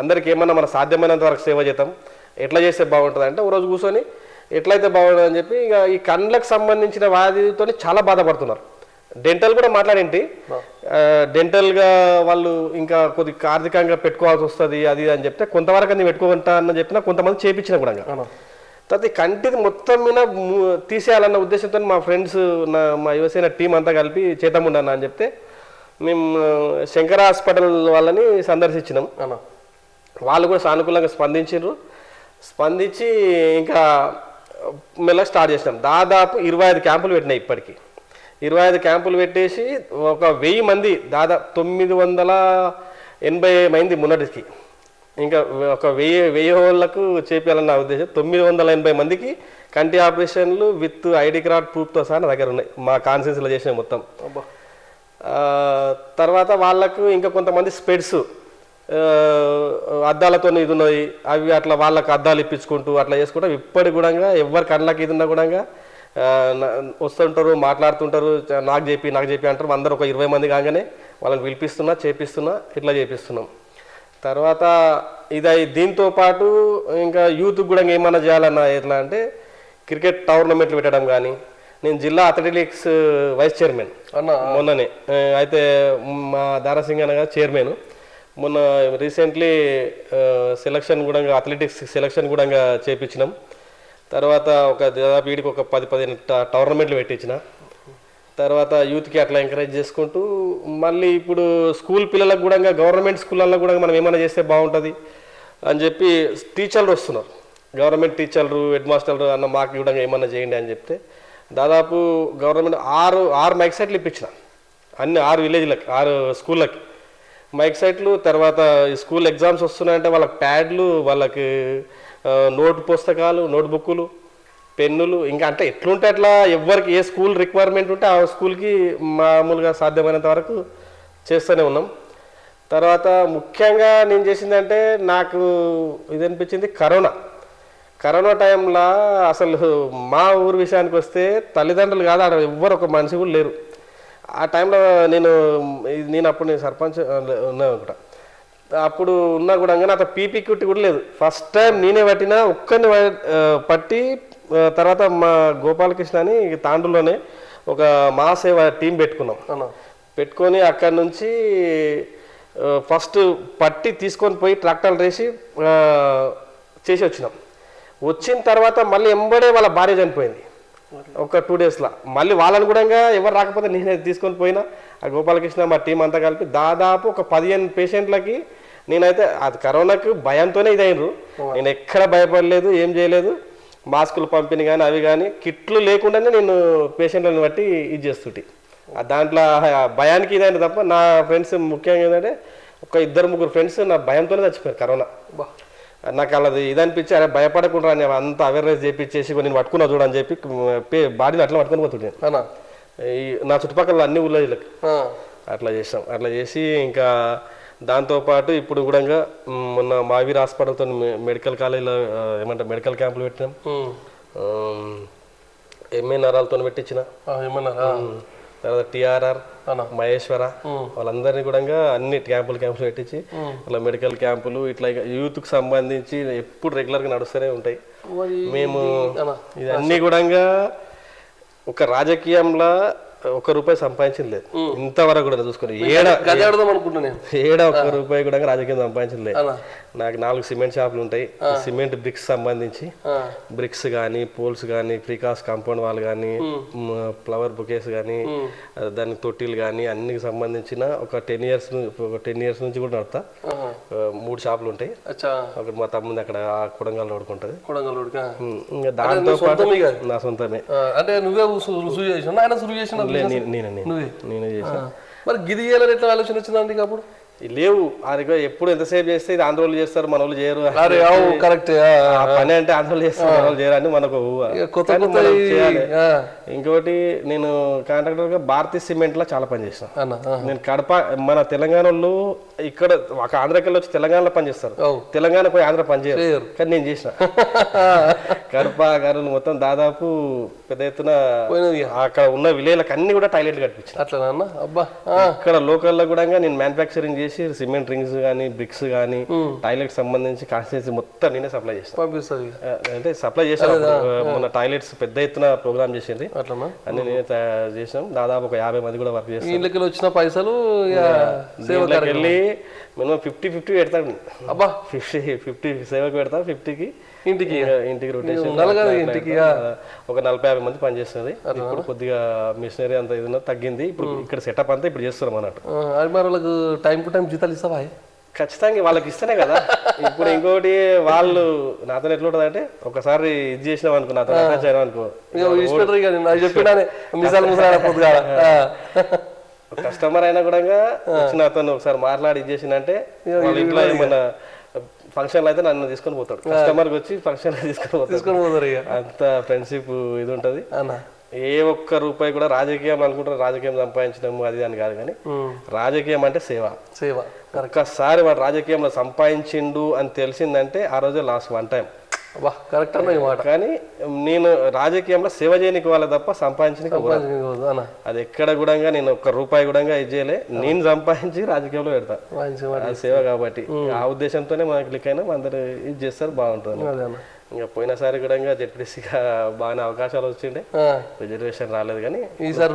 అందరికి ఏమన్నా మన సాధ్యమైనంత వరకు సేవ చేద్దాం, ఎట్లా చేస్తే బాగుంటుంది అంటే ఒక రోజు కూర్చొని ఎట్లయితే బాగుంటుంది అని చెప్పి ఇక ఈ కండ్లకు సంబంధించిన వ్యాధితో చాలా బాధపడుతున్నారు. డెంటల్ కూడా మాట్లాడేంటి, డెంటల్గా వాళ్ళు ఇంకా కొద్ది ఆర్థికంగా పెట్టుకోవాల్సి వస్తుంది అది అని చెప్తే కొంతవరకు అది పెట్టుకుంటా అని చెప్పినా కొంతమంది చేయించిన కూడా. తర్వాత ఈ కంటిది మొత్తం మీద తీసేయాలన్న ఉద్దేశంతో మా ఫ్రెండ్స్ మా యువసేన టీం అంతా కలిపి చేద్దాముండన్నా అని చెప్తే మేము శంకర హాస్పిటల్ వాళ్ళని సందర్శించినాం. వాళ్ళు కూడా సానుకూలంగా స్పందించి ఇంకా మెల్లగా స్టార్ట్ చేసినాం. దాదాపు 25 క్యాంపులు పెట్టినాయి, ఇప్పటికీ 25 క్యాంపులు పెట్టేసి ఒక 1000 మంది దాదాపు 980 మంది మొన్నటికి ఇంకా ఒక 1000 వాళ్ళకు చేపించాలన్న ఉద్దేశం. 980 మందికి కంటి ఆపరేషన్లు విత్ ఐడి కార్డ్ ప్రూఫ్తో సహా నా దగ్గర ఉన్నాయి, మా కాన్సెన్స్లో చేసిన మొత్తం. తర్వాత వాళ్ళకు ఇంకా కొంతమంది స్పెడ్స్ అద్దాలతో ఇది ఉన్నది, అవి అట్లా వాళ్ళకి అద్దాలు ఇప్పించుకుంటూ అట్లా చేసుకుంటాం. ఇప్పటికి కూడా ఎవరి కళ్ళకి ఇది ఉన్నా కూడా వస్తుంటారు, మాట్లాడుతుంటారు, నాకు చెప్పి అంటారు. అందరూ ఒక 20 మంది కాగానే వాళ్ళని పిలిపిస్తున్నా, చేపిస్తున్నా, ఇట్లా చేపిస్తున్నాం. తర్వాత దీంతో పాటు ఇంకా యూత్కి కూడా ఏమన్నా చేయాలన్నా ఎట్లా అంటే క్రికెట్ టోర్నమెంట్లు పెట్టడం కానీ, నేను జిల్లా అథ్లెటిక్స్ వైస్ చైర్మన్ మొన్ననే, అయితే మా దారాసింగ్ అన్న చైర్మన్ మొన్న రీసెంట్లీ సెలక్షన్ కూడా అథ్లెటిక్స్ సెలక్షన్ కూడా చేయించినాం. తర్వాత ఒక దాదాపు వీడికి ఒక 10-15 టోర్నమెంట్లు పెట్టించిన. తర్వాత యూత్కి అట్లా ఎంకరేజ్ చేసుకుంటూ మళ్ళీ ఇప్పుడు స్కూల్ పిల్లలకు కూడా గవర్నమెంట్ స్కూళ్ళల్లో కూడా మనం ఏమైనా చేస్తే బాగుంటుంది అని చెప్పి టీచర్లు వస్తున్నారు, గవర్నమెంట్ టీచర్లు, హెడ్ మాస్టర్లు అన్న మాకు కూడా ఏమన్నా చేయండి అని చెప్తే దాదాపు గవర్నమెంట్ 6 మైక్ సెట్లు ఇప్పించిన, అన్ని 6 విలేజ్లకి 6 స్కూళ్ళకి మైక్ సెట్లు. తర్వాత స్కూల్ ఎగ్జామ్స్ వస్తున్నాయంటే వాళ్ళకి ప్యాడ్లు, వాళ్ళకి నోట్ పుస్తకాలు, నోట్బుక్లు, పెన్నులు, ఇంకా అంటే ఎట్లుంటే అట్లా ఎవరికి ఏ స్కూల్ రిక్వైర్మెంట్ ఉంటే ఆ స్కూల్కి మామూలుగా సాధ్యమైనంత వరకు చేస్తూనే ఉన్నాం. తర్వాత ముఖ్యంగా నేను చేసిందంటే నాకు ఇది అనిపించింది కరోనా టైంలో అసలు మా ఊరు విషయానికి వస్తే తల్లిదండ్రులు కాదు, ఆడ ఎవ్వరు ఒక మనిషి కూడా లేరు. ఆ టైంలో అప్పుడు నేను సర్పంచ్ ఉన్నా కూడా, అప్పుడు ఉన్నా కూడా నాతో పీపీ కిట్ కూడా లేదు. ఫస్ట్ టైం నేనే పట్టినా, ఒక్కరిని పట్టి. తర్వాత మా గోపాలకృష్ణ అని తాండూరులోనే ఒక మహాసేవ టీం పెట్టుకొని అక్కడి నుంచి ఫస్ట్ పట్టి తీసుకొని పోయి ట్రాక్టర్లు వేసి చేసి వచ్చిన తర్వాత మళ్ళీ ఎంబడే వాళ్ళ భార్య చనిపోయింది ఒక 2 డేస్లో. మళ్ళీ వాళ్ళని కూడా ఎవరు రాకపోతే నేనే తీసుకొని పోయినా. ఆ గోపాలకృష్ణ మా టీం అంతా కలిపి దాదాపు ఒక 15 పేషెంట్లకి నేనైతే అది కరోనాకు భయంతోనే ఇదైనరు, నేను ఎక్కడ భయపడలేదు, ఏం చేయలేదు. మాస్కులు పంపిణీ కానీ అవి కానీ కిట్లు లేకుండానే నేను పేషెంట్లను బట్టి ఇది చేస్తుంటే దాంట్లో భయానికి ఇదైంది తప్ప. నా ఫ్రెండ్స్ ముఖ్యంగా ఏంటంటే ఒక 2-3 ఫ్రెండ్స్ నా భయంతోనే చచ్చిపోయారు కరోనా. నాకు అలాది ఇది అనిపించి అరే భయపడకుండా నేను అంత అవేర్నెస్ చేపించేసి నేను పట్టుకున్నా చూడని చెప్పి బాడీని అట్లా పట్టుకొని పోతుండే నా చుట్టుపక్కల అన్ని ఊళ్ళకి అట్లా చేసాం. అట్లా చేసి ఇంకా దాంతోపాటు ఇప్పుడు కూడా మొన్న మావీర్ హాస్పిటల్తో మెడికల్ కాలేజీలో ఏమంటారు మెడికల్ క్యాంపులు పెట్టినాం. ఎంఏ నరాలతో పెట్టించిన, తర్వాత టిఆర్ఆర్, మహేశ్వర వాళ్ళందరినీ కూడా అన్ని క్యాంపులు పెట్టించి అట్లా మెడికల్ క్యాంపులు ఇట్లా యూత్కి సంబంధించి ఎప్పుడు రెగ్యులర్గా నడుస్తూనే ఉంటాయి. మేము ఇవన్నీ కూడా ఒక రాజకీయంలో 1 రూపాయి సంపాదించింది లేదు ఇంతవరకు కూడా చూసుకుని. ఏడా 1 రూపాయి కూడా రాజకీయం సంపాదించింది లేదు. నాకు 4 సిమెంట్ షాపులు ఉంటాయి, సిమెంట్ బ్రిక్స్ సంబంధించి బ్రిక్స్ కానీ, పోల్స్ కానీ, ప్రీకాస్ట్ కాంపౌండ్ వాల్ కానీ, ఫ్లవర్ బుకేస్ కానీ, దాని తొట్టిలు కానీ అన్నికి సంబంధించిన ఒక 10 ఇయర్స్ నుంచి కూడా నడుతా. 3 షాపులు ఉంటాయి. ఒకటి మా తమ్ముంది అక్కడ కొడంగల్ రోడ్కుంటది. ఇంకా దాంతో పాటు నా సొంతమే. అంటే నువ్వే నేనే చేసిన. మరి గిరి చేయాలని ఎట్లా ఆలోచన వచ్చిందండి? అప్పుడు లేవు అది ఎప్పుడు ఎంతసేపు చేస్తే ఇది ఆంధ్రోళ్ళు చేస్తారు మన వాళ్ళు చేయరు అరే కరెక్ట్ ఆ పని అంటే ఆంధ్రోళ్ళు చేస్తారు మన వాళ్ళు చేయరు అని మనకు కానీ మనం చేయాలి. ఇంకోటి నేను కాంట్రాక్టర్ గా భారతీయ సిమెంట్ లో చాలా పని చేసిన. నేను కడప మన తెలంగాణ వాళ్ళు ఇక్కడ ఒక ఆంధ్రకెళ్ళి వచ్చి తెలంగాణలో పని చేస్తారు, తెలంగాణ పోయి ఆంధ్ర పని చేయరు, కానీ నేను చేసిన కడప కర్నూలు మొత్తం దాదాపు పెద్ద ఎత్తున అక్కడ ఉన్న విలేజ్లకు అన్ని కూడా టాయిలెట్ కట్టించిన. అట్లా అబ్బా ఇక్కడ లోకల్లో కూడా నేను మ్యానుఫ్యాక్చరింగ్ చేసి సిమెంట్ రింగ్స్ కానీ బ్రిక్స్ కానీ టాయిలెట్ సంబంధించి కాన్స్టిట్యూన్సీ మొత్తం నేనే సప్లై చేస్తాను. అంటే సప్లై చేసాను మన టాయిలెట్స్ పెద్ద ఎత్తున ప్రోగ్రామ్ చేసింది అన్ని నేనే చేసాం. దాదాపు ఒక 50 మంది కూడా వర్క్ చేస్తాం. ఇంట్లోకి వచ్చిన పైసలు వెళ్ళి మినిమం 50-50 పెడతాడు. అబ్బా 50 సేవకు పెడతా, 50కి ఇంటికి రొటేషన్. ఇంటికి ఒక 40-50 మంది పనిచేస్తుంది. ఇప్పుడు కొద్దిగా మిషనరీ అంత ఏదైనా తగ్గింది. ఇప్పుడు ఇక్కడ సెటప్ అంతా ఇప్పుడు చేస్తున్నాం అన్నట్టు. మరి వాళ్ళకు టైం టు టైం జీతాలు ఇస్తావా? ఖచ్చితంగా వాళ్ళకి ఇస్తేనే కదా. ఇప్పుడు ఇంకోటి వాళ్ళు నాతో ఎట్లా ఉంటుంది అంటే ఒకసారి ఇది చేసినాం అనుకో, నాతో అటాచ్ అయినా అనుకో, కస్టమర్ అయినా కూడా వచ్చిన అతను ఒకసారి మాట్లాడి ఇది చేసిందంటే వాళ్ళ ఇంట్లో ఏమన్నా ఫంక్షన్ అయితే నన్ను తీసుకొని పోతాడు. కస్టమర్కి వచ్చి ఫంక్షన్ తీసుకొని పోతారు. అంత ఫ్రెండ్షిప్ ఇది ఉంటది. ఏ ఒక్క రూపాయి కూడా రాజకీయం అనుకుంటారు, రాజకీయం సంపాదించడము అది అని కాదు, కానీ రాజకీయం అంటే సేవ. ఒక్కసారి వాడు రాజకీయంలో సంపాదించిండు అని తెలిసిందంటే ఆ రోజే లాస్ట్ వన్ టైం. కరెక్ట్ అన్నమాట. కానీ నేను రాజకీయంలో సేవ చేయనికి వాళ్ళ తప్ప సంపాదించడానికి అది ఎక్కడ కూడా నేను ఒక్క రూపాయి కూడా ఇది చేయలే. నేను సంపాదించి రాజకీయంలో పెడతా, అది సేవ కాబట్టి. ఆ ఉద్దేశంతోనే మనకి క్లిక్ అయినా అందరు ఇది చేస్తారు, బాగుంటుంది. ఇంకా పోయినసారి కూడా జెడ్పీటీసీగా బాగానే అవకాశాలు వచ్చిండే, రిజర్వేషన్ రాలేదు. కానీ ఈసారి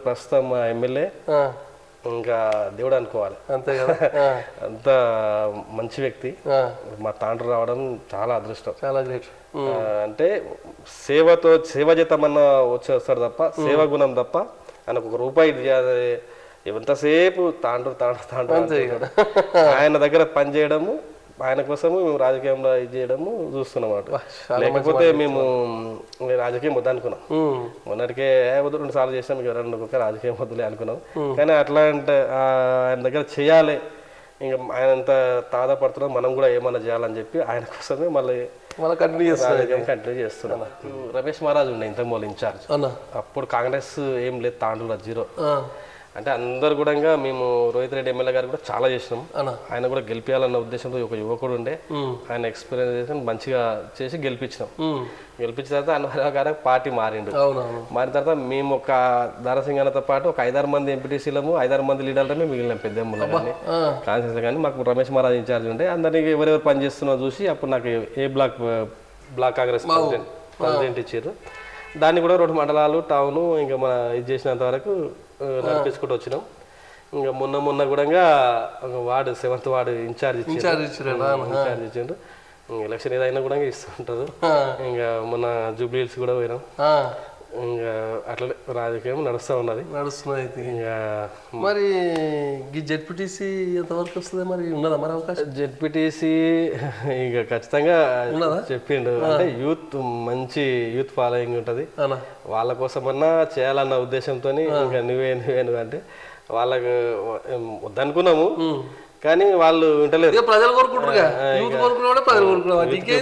ప్రస్తుతం మా ఎమ్మెల్యే ఇంకా దేవుడు అనుకోవాలి, అంతే కదా. అంత మంచి వ్యక్తి, మా తాండ్రు రావడం చాలా అదృష్టం, చాలా గ్రేట్. అంటే సేవ చేద్దామన్నా వస్తాడు తప్ప, సేవ గుణం తప్ప ఆయనకు ఒక రూపాయి ఎంతసేపు తాండ్రు ఆయన దగ్గర పని చేయడము, ఆయన కోసము మేము రాజకీయంలో ఇది చేయడము చూస్తున్నాం అన్నమాట. లేకపోతే మేము రాజకీయం వద్దు అనుకున్నాం. మొన్నటికే 2 సార్లు చేసాం, ఇక 2 రాజకీయం వద్దులే అనుకున్నాం. కానీ అట్లా అంటే ఆయన దగ్గర చేయాలి, ఇంకా ఆయన ఎంత తాదాపడుతున్నాం, మనం కూడా ఏమన్నా చేయాలని చెప్పి ఆయన కోసమే మళ్ళీ కంటిన్యూ చేస్తున్నాం. రమేష్ మహారాజ్ ఉండే ఇంతకు ఇన్ఛార్జ్. అప్పుడు కాంగ్రెస్ ఏం లేదు, తాండూల 0. అంటే అందరు కూడా మేము రోహిత్ రెడ్డి ఎమ్మెల్యే గారు కూడా చాలా చేసినాం. ఆయన కూడా గెలిపించాలన్న ఉద్దేశంతో ఒక యువకుడు ఉండే, ఆయన ఎక్స్పీరియన్స్ చేసి మంచిగా చేసి గెలిపించినాం. గెలిపించిన తర్వాత అన్న గారు పార్టీ మారిండు. మారిన తర్వాత మేము ఒక దారసింగనతో పాటు ఒక 5-6 మంది ఎంపీటీసీలము, 5-6 మంది లీడర్లమే మిగిలినాం పెద్దమ్మలు కానీ కాన్స్టిట్యూన్సీ. కానీ మాకు రమేష్ మహారాజ్ ఇన్ఛార్జ్ ఉండే, అందరికి ఎవరెవరు పని చేస్తున్నారో చూసి అప్పుడు నాకు ఏ బ్లాక్ కాంగ్రెస్ ప్రెసిడెంట్ ఇచ్చారు. దాన్ని కూడా 2 మండలాలు టౌను ఇంకా మన ఇది చేసినంత వరకు నడిపించుకుంటూ వచ్చినాం. ఇంకా మొన్న కూడా వార్డు 7th వార్డు ఇన్ఛార్జ్ ఇచ్చిండ్రు. ఎలక్షన్ ఏదైనా కూడా ఇస్తుంటారు. ఇంకా మొన్న జూబ్లీ హిల్స్ కూడా పోయినాం. ఇంకా అట్లనే రాజకీయం నడుస్తున్నది. ఇంకా మరి జెడ్పీటీసీ ఎంతవరకు వస్తుంది, మరి ఉన్నదా మరి అవకాశం? జెడ్పీటీసీ ఇంకా ఖచ్చితంగా చెప్పిండు. అంటే మంచి యూత్ ఫాలోయింగ్ ఉంటుంది, వాళ్ళ కోసమన్నా చేయాలన్న ఉద్దేశంతో ఇంకా నువ్వే అంటే వాళ్ళకు వద్దనుకున్నాము. కానీ వాళ్ళు వింటలేదు, ప్రజలు కోరుకుంటారు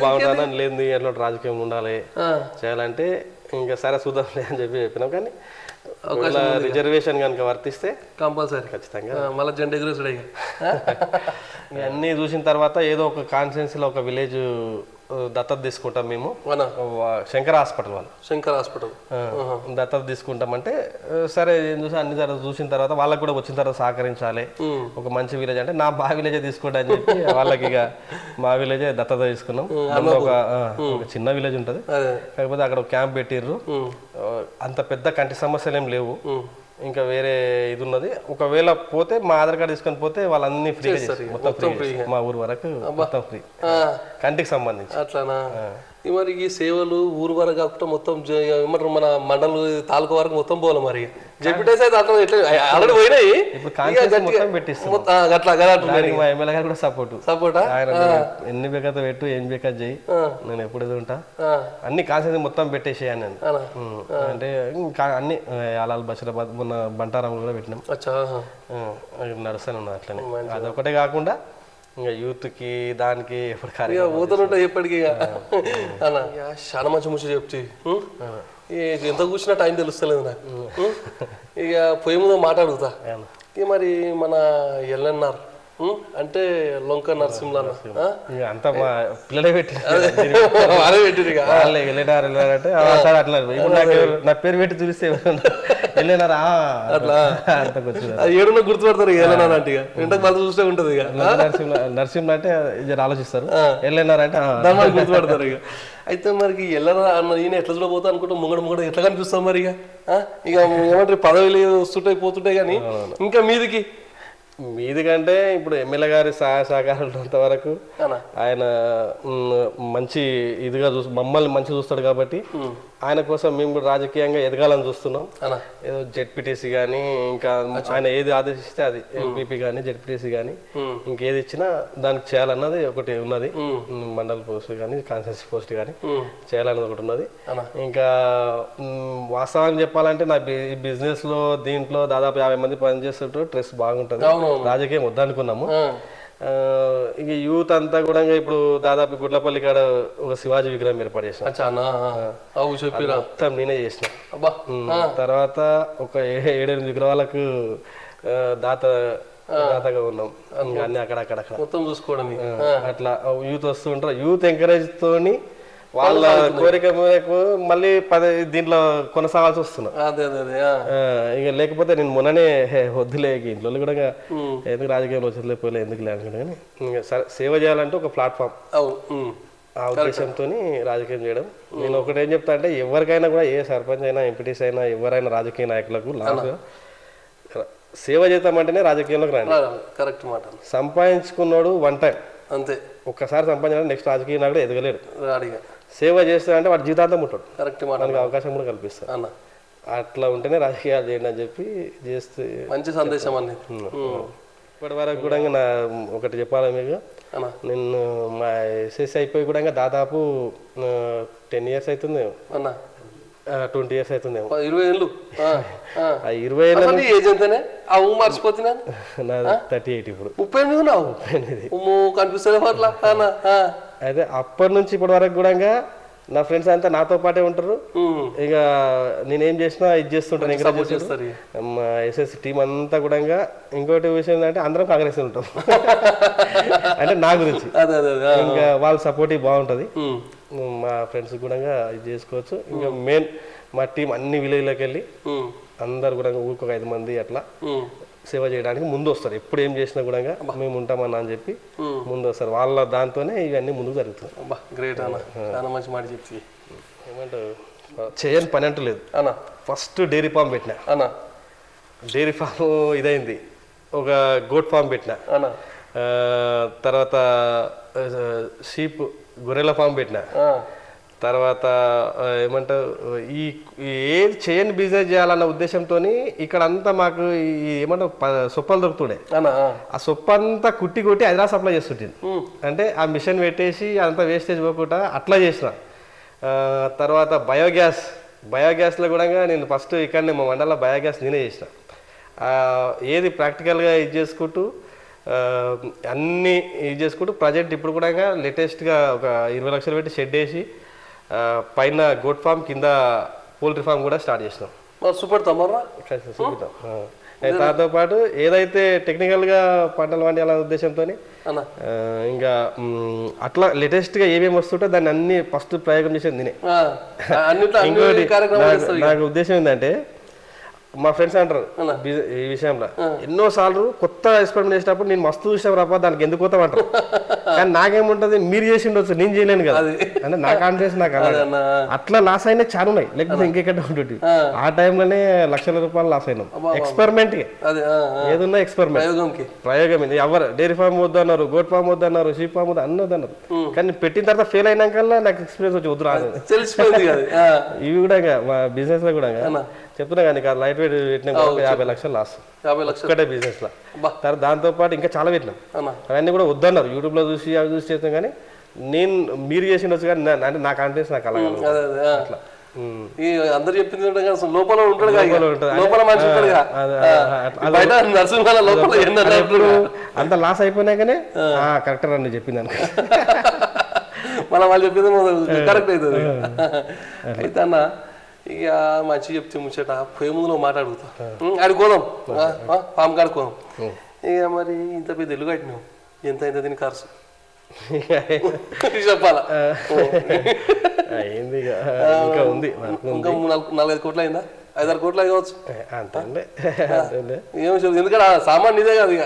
బాగుంటుందని లేదు, ఎట్లా రాజకీయం ఉండాలి చేయాలంటే ఇంకా సరే చూద్దాంలే అని చెప్పినాం. కానీ రిజర్వేషన్ కనుక వర్తిస్తే కంపల్సరీ ఖచ్చితంగా మళ్ళీ జెండా ఎగురేసుడు. అన్నీ చూసిన తర్వాత ఏదో ఒక కాన్స్టిట్యున్సీలో ఒక విలేజ్ దత్తత తీసుకుంటాం మేము. శంకర్ హాస్పిటల్ దత్తత తీసుకుంటామంటే సరే చూసి అన్ని చూసిన తర్వాత వాళ్ళకి కూడా వచ్చిన తర్వాత సహకరించాలి. ఒక మంచి విలేజ్ అంటే నా మా విలేజే తీసుకుంటా అని చెప్పి వాళ్ళకి ఇక మా విలేజే దత్తత తీసుకున్నాం. ఒక చిన్న విలేజ్ ఉంటది, కాకపోతే అక్కడ క్యాంప్ పెట్టిర్రు. అంత పెద్ద కంటి సమస్యలు ఏం లేవు. ఇంకా వేరే ఇది ఉన్నది, ఒకవేళ పోతే మా ఆధార్ కార్డు తీసుకొని పోతే వాళ్ళన్నీ ఫ్రీ, మొత్తం ఫ్రీ, మా ఊరు వరకు మొత్తం ఫ్రీ కంటికి సంబంధించి. అట్లానా? మరి ఈ సేవలు ఊరు వరకు కాకుండా మొత్తం ఏమంటారు మన మండలం తాలూకా వరకు మొత్తం పోవాలి. మరి జెడ్పీటీసీ అయితే అట్లా ఎట్లా ఆల్రెడీ పోయినాయి ఇప్పుడు కాన్ఫరెన్స్ మొత్తం పెట్టిస్తున్నాం. అట్లా దానికి మా ఎమ్మెల్యే గారు కూడా సపోర్టా ఆయన ఎన్ని బేకతో పెట్టు ఏం బేకత్ చేయి నేను ఎప్పుడు ఉంటా అన్ని కాన్సెన్స్ మొత్తం పెట్టేసేయాను నేను. అంటే ఇంకా అన్ని అలాల్ బషీరాబాద్ మొన్న బంటారాములు కూడా పెట్టినాం. నడుస్తానే ఉన్నది అట్లనే. అదొకటే కాకుండా ఇంకా యూత్కి దానికి ఎప్పుడు పోతుంటాయి ఎప్పటికీ. అన్న చాలా మంచి ముచ్చి చెప్తే ఎంత కూర్చున్నా టైం తెలుస్తలేదు నాకు. ఇక పోయే ముందు మాట్లాడుతా. ఇక మరి మన ఎల్ఎన్ఆర్ అంటే లొంక నరసింహ అంతా మా పిల్లలే పెట్టి వాళ్ళే పెట్టిరు ఇక అంటే అట్లా నా పేరు పెట్టి చూస్తే వెళ్ళినారా అట్లా ఏడున్నా గుర్తుపడతారు ఇక ఎల్ఎన్ఆర్ అంటే ఇక ఇంతకు మళ్ళీ చూస్తే ఉంటది ఇక నరసింహ అంటే జర ఆలోచిస్తారు. వెళ్ళినారా అంటే దాని గుర్తుపడతారు ఇక. అయితే మరి ఎల్లరా అన్న ఈయన ఎట్లా చూడబోతా అనుకుంటా ముంగడ ఎట్లా కనిపిస్తాం మరి ఇక. ఇక ఏమంటారు పదవిలు వస్తుంటాయి పోతుంటాయి కానీ ఇంకా మీది కంటే ఇప్పుడు ఎమ్మెల్యే గారి సహాయ సహకారాలు ఉన్నంత వరకు ఆయన మంచి ఇదిగా మమ్మల్ని మంచి చూస్తాడు కాబట్టి ఆయన కోసం మేము కూడా రాజకీయంగా ఎదగాలని చూస్తున్నాం. ఏదో జెడ్పీటీసీ కానీ ఇంకా ఆయన ఏది ఆదేశిస్తే అది ఎంపీపీ కానీ జెడ్పీటీసీ కానీ ఇంకేది ఇచ్చినా దానికి చేయాలన్నది ఒకటి ఉన్నది. మండల పోస్ట్ కానీ కాన్స్టిట్యూన్సీ పోస్ట్ కానీ చేయాలన్నది ఒకటి ఉన్నది. ఇంకా వాస్తవానికి చెప్పాలంటే నా బిజినెస్ లో దీంట్లో దాదాపు 50 మంది పనిచేస్తుంటే స్ట్రెస్ బాగుంటుంది. రాజకీయం వద్దనుకున్నాము. ఇక యూత్ అంతా కూడా ఇప్పుడు దాదాపు గుడ్లపల్లి కాడ ఒక శివాజీ విగ్రహం ఏర్పాటు చేసిన మొత్తం నేనే చేసిన. తర్వాత ఒక 7-8 విగ్రహాలకు దాతగా ఉన్నాం. అన్ని అక్కడక్కడ మొత్తం చూసుకోవడం అట్లా యూత్ వస్తుంటారు. యూత్ ఎంకరేజ్ తోని వాళ్ళ కోరిక మేరకు మళ్ళీ దీంట్లో కొనసాగాల్సి వస్తున్నా. ఇక లేకపోతే నేను మొన్ననే వద్దులే ఇంట్లో కూడా ఎందుకు రాజకీయంలో వచ్చేపోలే ఎందుకు లేనుకుంటా కానీ ఇంకా సేవ చేయాలంటే ఒక ప్లాట్ఫామ్ ఆ ఉద్దేశంతో రాజకీయం చేయడం. నేను ఒకటి ఏం చెప్తా అంటే ఎవరికైనా కూడా ఏ సర్పంచ్ అయినా ఎంపీటీసీ అయినా ఎవరైనా రాజకీయ నాయకులకు సేవ చేద్దామంటేనే రాజకీయంలోకి రాండి. కరెక్ట్ మాట. సంపాదించుకున్నాడు వన్ టైం అంతే. ఒక్కసారి సంపాదించాలంటే నెక్స్ట్ రాజకీయ నాయకుడు ఎదగలేడు. సేవ చేస్తాడంటే వాడు జీవితాంతం ఉంటాడు. కరెక్ట్ మనకి అవకాశం కూడా కల్పిస్తాడు అన్న. అట్లా ఉంటేనే రాజకీయాలు చేయండి అని చెప్పి చేస్తే మంచి సందేశం అన్ని. ఇప్పటి వరకు కూడా నా ఒకటి చెప్పాలి మీకు, నేను మా ఎస్ఎస్సి అయిపోయి కూడా దాదాపు 10 years అవుతుంది అన్న. 20 years అవుతుందేమో. 20 ఏళ్ళు. 20 ఏళ్ళు ఏజ్ ఎంతనే మర్చిపోతున్నా. నాది 38 ఇప్పుడు. 38 కనిపిస్తుంది అట్లా. అయితే అప్పటి నుంచి ఇప్పటి వరకు కూడా నా ఫ్రెండ్స్ అంతా నాతో పాటే ఉంటారు. ఇక నేనేం చేసినా ఇది చేస్తుంటాను, ఎంకరేజ్ చేస్తారు. మా ఎస్ఎస్సి టీం అంతా కూడా. ఇంకోటి విషయం ఏంటంటే అందరం కాంగ్రెస్ ఉంటాం అంటే నా గురించి. ఇంకా వాళ్ళ సపోర్టివ్ బాగుంటుంది. మా ఫ్రెండ్స్ కూడా ఇది చేసుకోవచ్చు. ఇంకా మెయిన్ మా టీం అన్ని విలేజ్లోకి వెళ్ళి అందరు కూడా ఊరికి ఒక 5 మంది అట్లా సేవ చేయడానికి ముందు వస్తారు. ఎప్పుడు ఏం చేసినా కూడా మేము ఉంటామన్నా అని చెప్పి ముందు వస్తారు. వాళ్ళ దాంతోనే ఇవన్నీ ముందుకు జరుగుతుంది. గ్రేట్ అన్న, చాలా మంచి మాట చెప్తే. ఏమంటారు, చేయని పని అంటూ లేదు అన్న. ఫస్ట్ డైరీ ఫామ్ పెట్టినా అన్న. డైరీ ఫామ్ ఇదైంది. ఒక గోట్ ఫామ్ పెట్టినా అన్న. తర్వాత షీప్ గొర్రెల ఫామ్ పెట్టినా. తర్వాత ఏమంటారు, ఈ ఏది చేయని బిజినెస్ చేయాలన్న ఉద్దేశంతో ఇక్కడ అంతా మాకు ఈ ఏమంటారు సొప్పలు దొరుకుతుండే. ఆ సొప్పు అంతా కుట్టి కొట్టి హైదరాబాద్ సప్లై చేస్తుంటుంది. అంటే ఆ మిషన్ పెట్టేసి అంతా వేస్టేజ్ పోకుండా అట్లా చేసిన. తర్వాత బయోగ్యాస్లో కూడా నేను ఫస్ట్ ఇక్కడనే మా మండలంలో బయోగ్యాస్ నేనే చేసిన. ఏది ప్రాక్టికల్గా ఇది చేసుకుంటూ అన్నీ ఇది చేసుకుంటూ ప్రజెంట్ ఇప్పుడు కూడా లేటెస్ట్గా ఒక 20 లక్షలు పెట్టి షెడ్ వేసి పైన గోట్ ఫామ్ కింద పోల్ట్రీ ఫామ్ కూడా స్టార్ట్ చేసినాం. చూపెడతాం. దాంతో పాటు ఏదైతే టెక్నికల్గా పంటలు పండించాలనే ఉద్దేశంతో ఇంకా అట్లా లేటెస్ట్గా ఏమేమి వస్తుంటే దాన్ని అన్ని ఫస్ట్ ప్రయోగం చేసేది నేనే. ఇంకోటి నాకు ఉద్దేశం ఏంటంటే, మా ఫ్రెండ్స్ అంటారు ఈ విషయంలో ఎన్నోసార్లు కొత్త ఎక్స్పెరిమెంట్ చేసినప్పుడు నేను మస్తు చూసాం రాపా దానికి ఎందుకు పోతాం అంటారు. కానీ నాకేముంటుంది, మీరు చేసి ఉండొచ్చు, నేను చేయలేను కదా అంటే నా కాన్ఫిడెన్స్ నాకు అట్లా లాస్ అయినా చాలా ఉన్నాయి. లేకపోతే ఇంకెక్కడ ఉంటుంది. ఆ టైంలోనే లక్షల రూపాయలు లాస్ అయినాం. ఎక్స్పెరిమెంట్ ఏదున్నా ఎక్స్పెరిమెంట్ ప్రయోగం. ఎవరు డైరీ ఫామ్ వద్దు అన్నారు, గోట్ ఫామ్ వద్దు అన్నారు, షీప్ ఫామ్ వద్దు అన్నది అన్నారు. కానీ పెట్టిన తర్వాత ఫెయిల్ అయినాకల్లా నాకు ఎక్స్పీరియన్స్ వచ్చి వద్దు రాదు. తెలిసిపోయింది. ఇవి కూడా మా బిజినెస్ లో కూడా చెప్తున్నా కానీ లైట్ వెయిట్ పెట్టినా కూడా 50 లక్షలు లాస్ 50 లక్షలు ఒక్కటే బిజినెస్ లో. తర్వాత దాంతో పాటు ఇంకా చాలా పెట్టినాం, అవన్నీ కూడా వద్దన్నారు. యూట్యూబ్ లో చూసి అవి చూసి చేస్తాం, కానీ మీరు చేసిండొచ్చు, కానీ అంటే నా కాన్ఫిడెన్స్ నాకు అలా అట్లా. ఈ అందరు చెప్పింది లోపల ఉంటాడు, లోపల మనిషి ఉంటాడు, అంత లాస్ అయిపోయినాకనే కరెక్ట్ అని చెప్పింది అనుకో. మళ్ళీ వాళ్ళు చెప్పింది కరెక్ట్ అవుతుంది. అయితే అన్న ఇక మంచి చెప్తే ముచ్చట పోయే ముందు మాట్లాడుగుతా, ఆడుకోదాం పాము కాడుకోదాం. ఇక మరి ఇంత పెద్ద ఇల్లు కట్టినావు, ఎంత అయింది దీని ఖర్చు చెప్పాలా? ఇంకా 4-5 కోట్లు అయిందా? 5-6 కోట్లు కావచ్చు. ఎందుకంటే సామాన్ నీదే కాదు, ఇక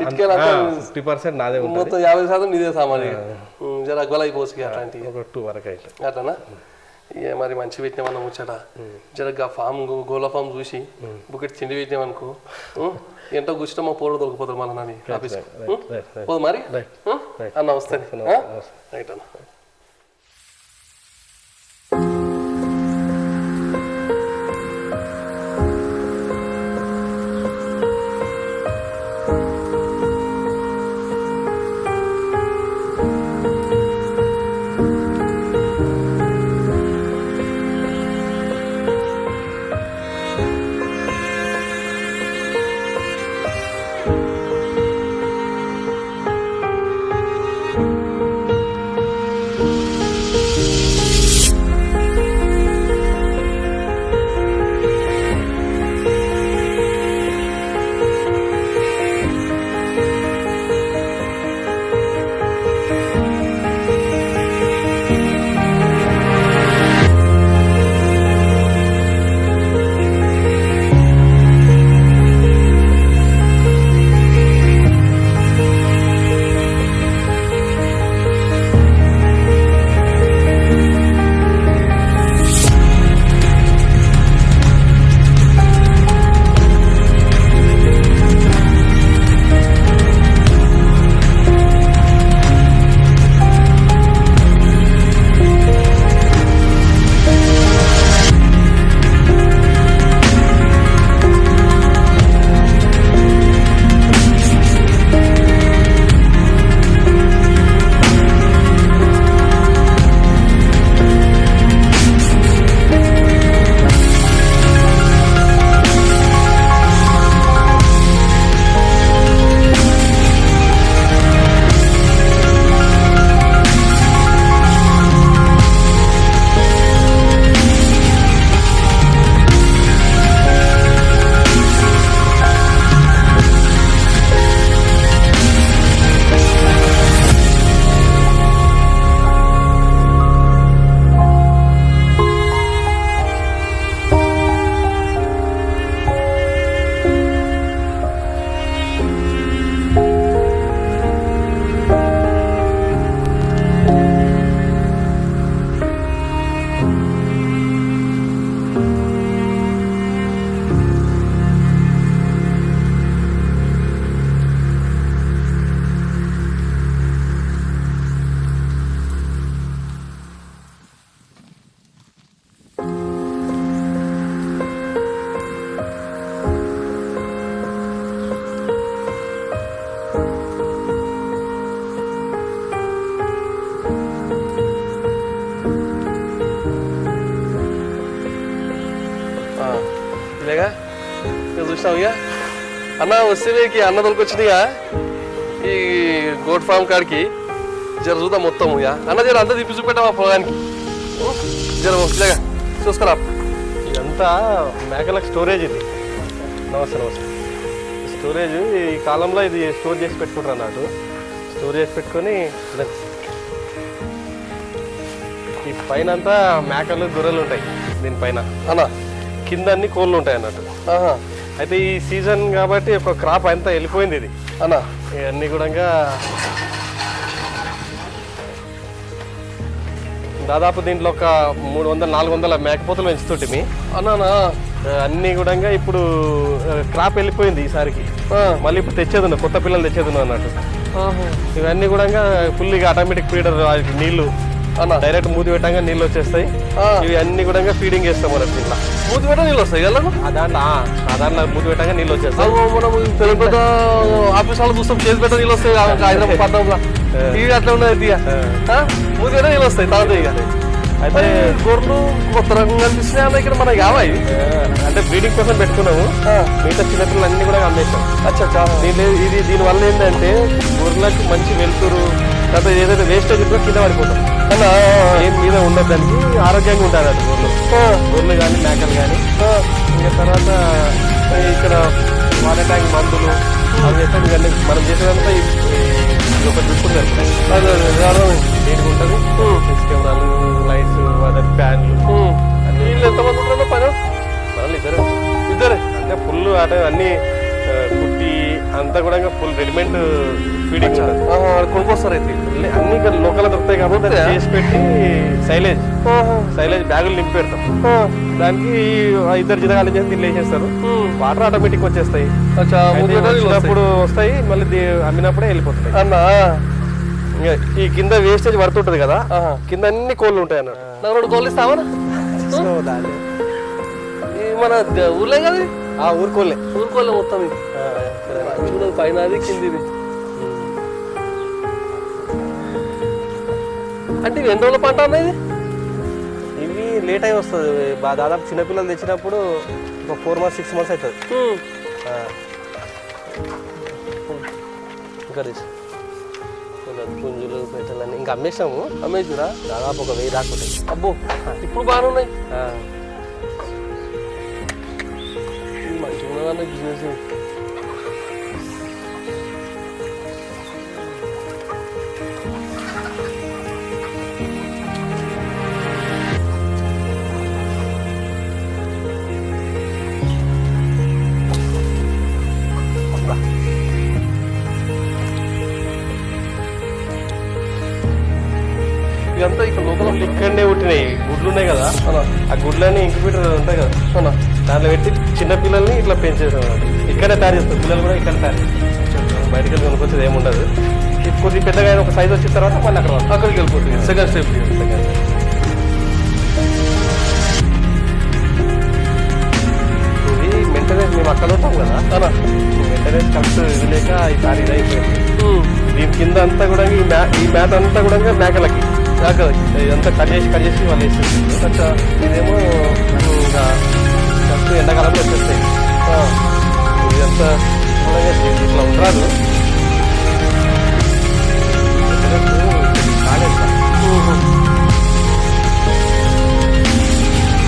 50% నాదే, మొత్తం 50% నీదే సామాన్. జర అగ్వల్ అయిపోవచ్చు అట్లాంటివి అట్లనా? ఇక మరి మంచి పెట్టినామన్నా ముచ్చట. జరగ్గా ఫామ్ గోల ఫామ్ చూసి బుకెట్ తిండి పెట్టినామనుకో, ఎంతో కూర్చుంటే మా పోరు దొరికిపోతారు మళ్ళీ నన్ను ఆఫీస్ పోదు. మరి అన్న వస్తాను, రైట్ అన్న. ఇదేగా ఇక చూసినావు. ఇక అన్న వస్తేకి అన్న దొరికొచ్చినాయిగా ఈ గోట్ ఫామ్ కాడికి. జర చూద్దాం మొత్తం. ఇక అన్న జర అంతా తిప్పి చూపెట్టామా పొలానికి. జర ఇలాగా చూసుకురా. ఇదంతా మేకలకు స్టోరేజ్. ఇది నమస్తే నమస్తే. స్టోరేజ్ ఈ కాలంలో ఇది స్టోర్ చేసి పెట్టుకుంటారు అన్నట్టు. స్టోర్ చేసి పెట్టుకొని ఈ పైన అంతా మేకలు గొర్రెలు ఉంటాయి దీనిపైన. అన్న కింద అన్ని కోళ్ళు ఉంటాయి అన్నట్టు. అయితే ఈ సీజన్ కాబట్టి ఒక క్రాప్ అంతా వెళ్ళిపోయింది ఇది అన్న. ఇవన్నీ కూడా దాదాపు దీంట్లో ఒక 300-400 మేకపోతలు పెంచుతుంటే అన్నా. అన్నీ కూడా ఇప్పుడు క్రాప్ వెళ్ళిపోయింది ఈసారికి. మళ్ళీ ఇప్పుడు తెచ్చేది కొత్త పిల్లలు తెచ్చేది అన్నట్టు. ఇవన్నీ కూడా ఫుల్గా ఆటోమేటిక్ ఫీడర్ నీళ్లు డైరెక్ట్ మూతి పెట్టంగా నీళ్ళు వచ్చేస్తాయి. ఇవి అన్ని కూడా ఫీడింగ్ చేస్తాం మనం ఇట్లా. మూతి పెట్ట నీళ్ళు వస్తాయి కదా ఆ దాంట్లో మూతి పెట్టంగా నీళ్ళు వచ్చేస్తాయి. మనం పెద్ద పెద్ద ఆఫీస్ వాళ్ళు చూస్తాం చేతి పెట్ట నీళ్ళు వస్తాయి హైదరాబాద్ పట్టణంలో. ఇవి అట్లా ఉన్నది ఇక మూతి పెట్ట నీళ్ళు వస్తాయి తాత. ఇక అయితే గొర్రెలు కొత్త రకంగా కనిపిస్తున్నాయి అన్న ఇక్కడ మనకి కావా ఇవి? అంటే బ్రీడింగ్ కోసం పెట్టుకున్నాము. మిగతా చిన్నపిల్లలు అన్ని కూడా అమ్మేస్తాం. అచ్చా దీనివల్ల ఏంటంటే గొర్రెలకు మంచి వెలుతురు, తర్వాత ఏదైతే వేస్టేజ్ ఉంటుందో కింద పడిపోతాం. ఏం మీద ఉండదు, దానికి ఆరోగ్యంగా ఉంటారు అది గొర్రెలు కానీ మేకలు కానీ. ఇంకా తర్వాత ఇక్కడ వాటర్ ట్యాంక్ మందులు అవి వేస్తాం. ఇవన్నీ మనం చేసేదంతా ఒక చూసుకుంటారు. దేనికి ఉంటుంది కెమెరాలు, లైట్స్, అదే ఫ్యాన్లు అన్ని. వీళ్ళు ఎంతమంది ఉంటారో పని? మనల్ని ఇద్దరే అంటే ఫుల్ అంటే అన్ని కుట్టి అంతా కూడా ఫుల్ రెడీమేడ్ ఫీడింగ్ ఉంటుంది. కొనుక్కొస్తారు అయితే అన్ని లోకల్ దొరుకుతాయి కాబట్టి చేసి పెట్టి సైలేజ్ బ్యాగులు నింపి పెడతాం. దానికి ఇద్దరు జీతగాళ్ళు చేసి దీన్ని వేసేస్తారు. వాటర్ ఆటోమేటిక్ వచ్చేస్తాయి. వచ్చినప్పుడు వస్తాయి, మళ్ళీ అమ్మినప్పుడే వెళ్ళిపోతాయి అన్నా. ఈ కింద వేస్టేజ్ పడుతుంటది కదా, కింద అన్ని కోళ్ళు ఉంటాయి అన్నట్టు. నాకు 2 కోళ్ళు ఇస్తావా? మన ఊర్లే కదా ఊరుకోలే ఊరుకోలే మొత్తం. చూడదు పైన అది కింది. అంటే ఇవి ఎన్ని రోజుల పంట అన్నది? ఇవి లేట్ అయి వస్తుంది. దాదాపు చిన్నపిల్లలు తెచ్చినప్పుడు ఒక 4 months 6 months అవుతుంది. ఇంకా పుంజులు పెట్టాలని ఇంకా అమ్మేసాము. అమ్మేసిరా దాదాపు ఒక 1000 దాకా ఉంటాయి. అబ్బో ఇప్పుడు బాగానే ఉన్నాయి. మంచిగా ఉన్నదన్న బిజినెస్. ఇదంతా ఇక్కడ లోపల ఇక్కడనే పుట్టినాయి గుడ్లు ఉన్నాయి కదా, ఆ గుడ్లన్నీ ఇంక్యుబేటర్ ఉంటాయి కదా, దాంట్లో పెట్టి చిన్న పిల్లల్ని ఇట్లా పెంచేసాం. ఇక్కడే తయారు చేస్తాం. పిల్లలు కూడా ఇక్కడ తయారు చేస్తాం. బయటకి వెళ్ళి కొనుక్కొచ్చేది ఏమి ఉండదు. కొద్దిగా పెద్దగా ఒక సైజ్ వచ్చిన తర్వాత మళ్ళీ అక్కడికి వెళ్ళిపోతుంది. Second step. ఇది మెయింటెనెన్స్ మేము అక్కడ ఉంటాం కదా, మెయింటెనెన్స్ కరెక్ట్ ఇది లేక ఈ సారి ఇది అయిపోయింది. దీని కింద అంతా కూడా ఈ మ్యాట్ అంతా కూడా మేకలకి ఇదంతా కట్ చేసి వాళ్ళు వేసేది. ఇదేమో ఇంకా ఫస్ట్ ఎండాకాలంలో వచ్చేస్తాయి. ఇదంతా ఇట్లా ఉండరాదు.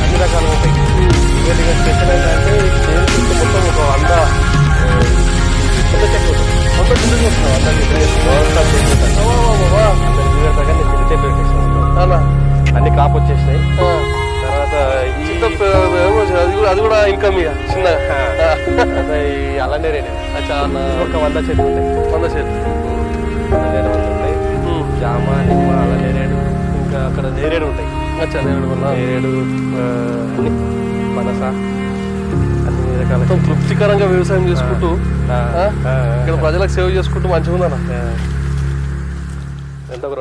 అన్ని రకాలుగా ఉంటాయి. ఇక స్పెషల్ ఏంటంటే మొత్తం ఒక 100 చిన్న చెట్లు మొత్తం కిందకి వస్తున్నాం. అందరినీ అన్ని కాపు వచ్చేసినాయి. తర్వాత అది కూడా ఇన్కమ్ ఇక చిన్నగా అలానే రేటు ఒక 100 చెట్లు ఉంటాయి. 100 చెట్లు ఉంటాయి. జామ, నిమ్మ, అలా నేరేడు, ఇంకా అక్కడ నేరేడు ఉంటాయి. నేరేడు, అన్ని పనస, అన్ని రకాల తృప్తికరంగా వ్యవసాయం చేసుకుంటూ ఇక్కడ ప్రజలకు సేవ చేసుకుంటూ మంచిగా ఉందన్న. ఎంత ఒక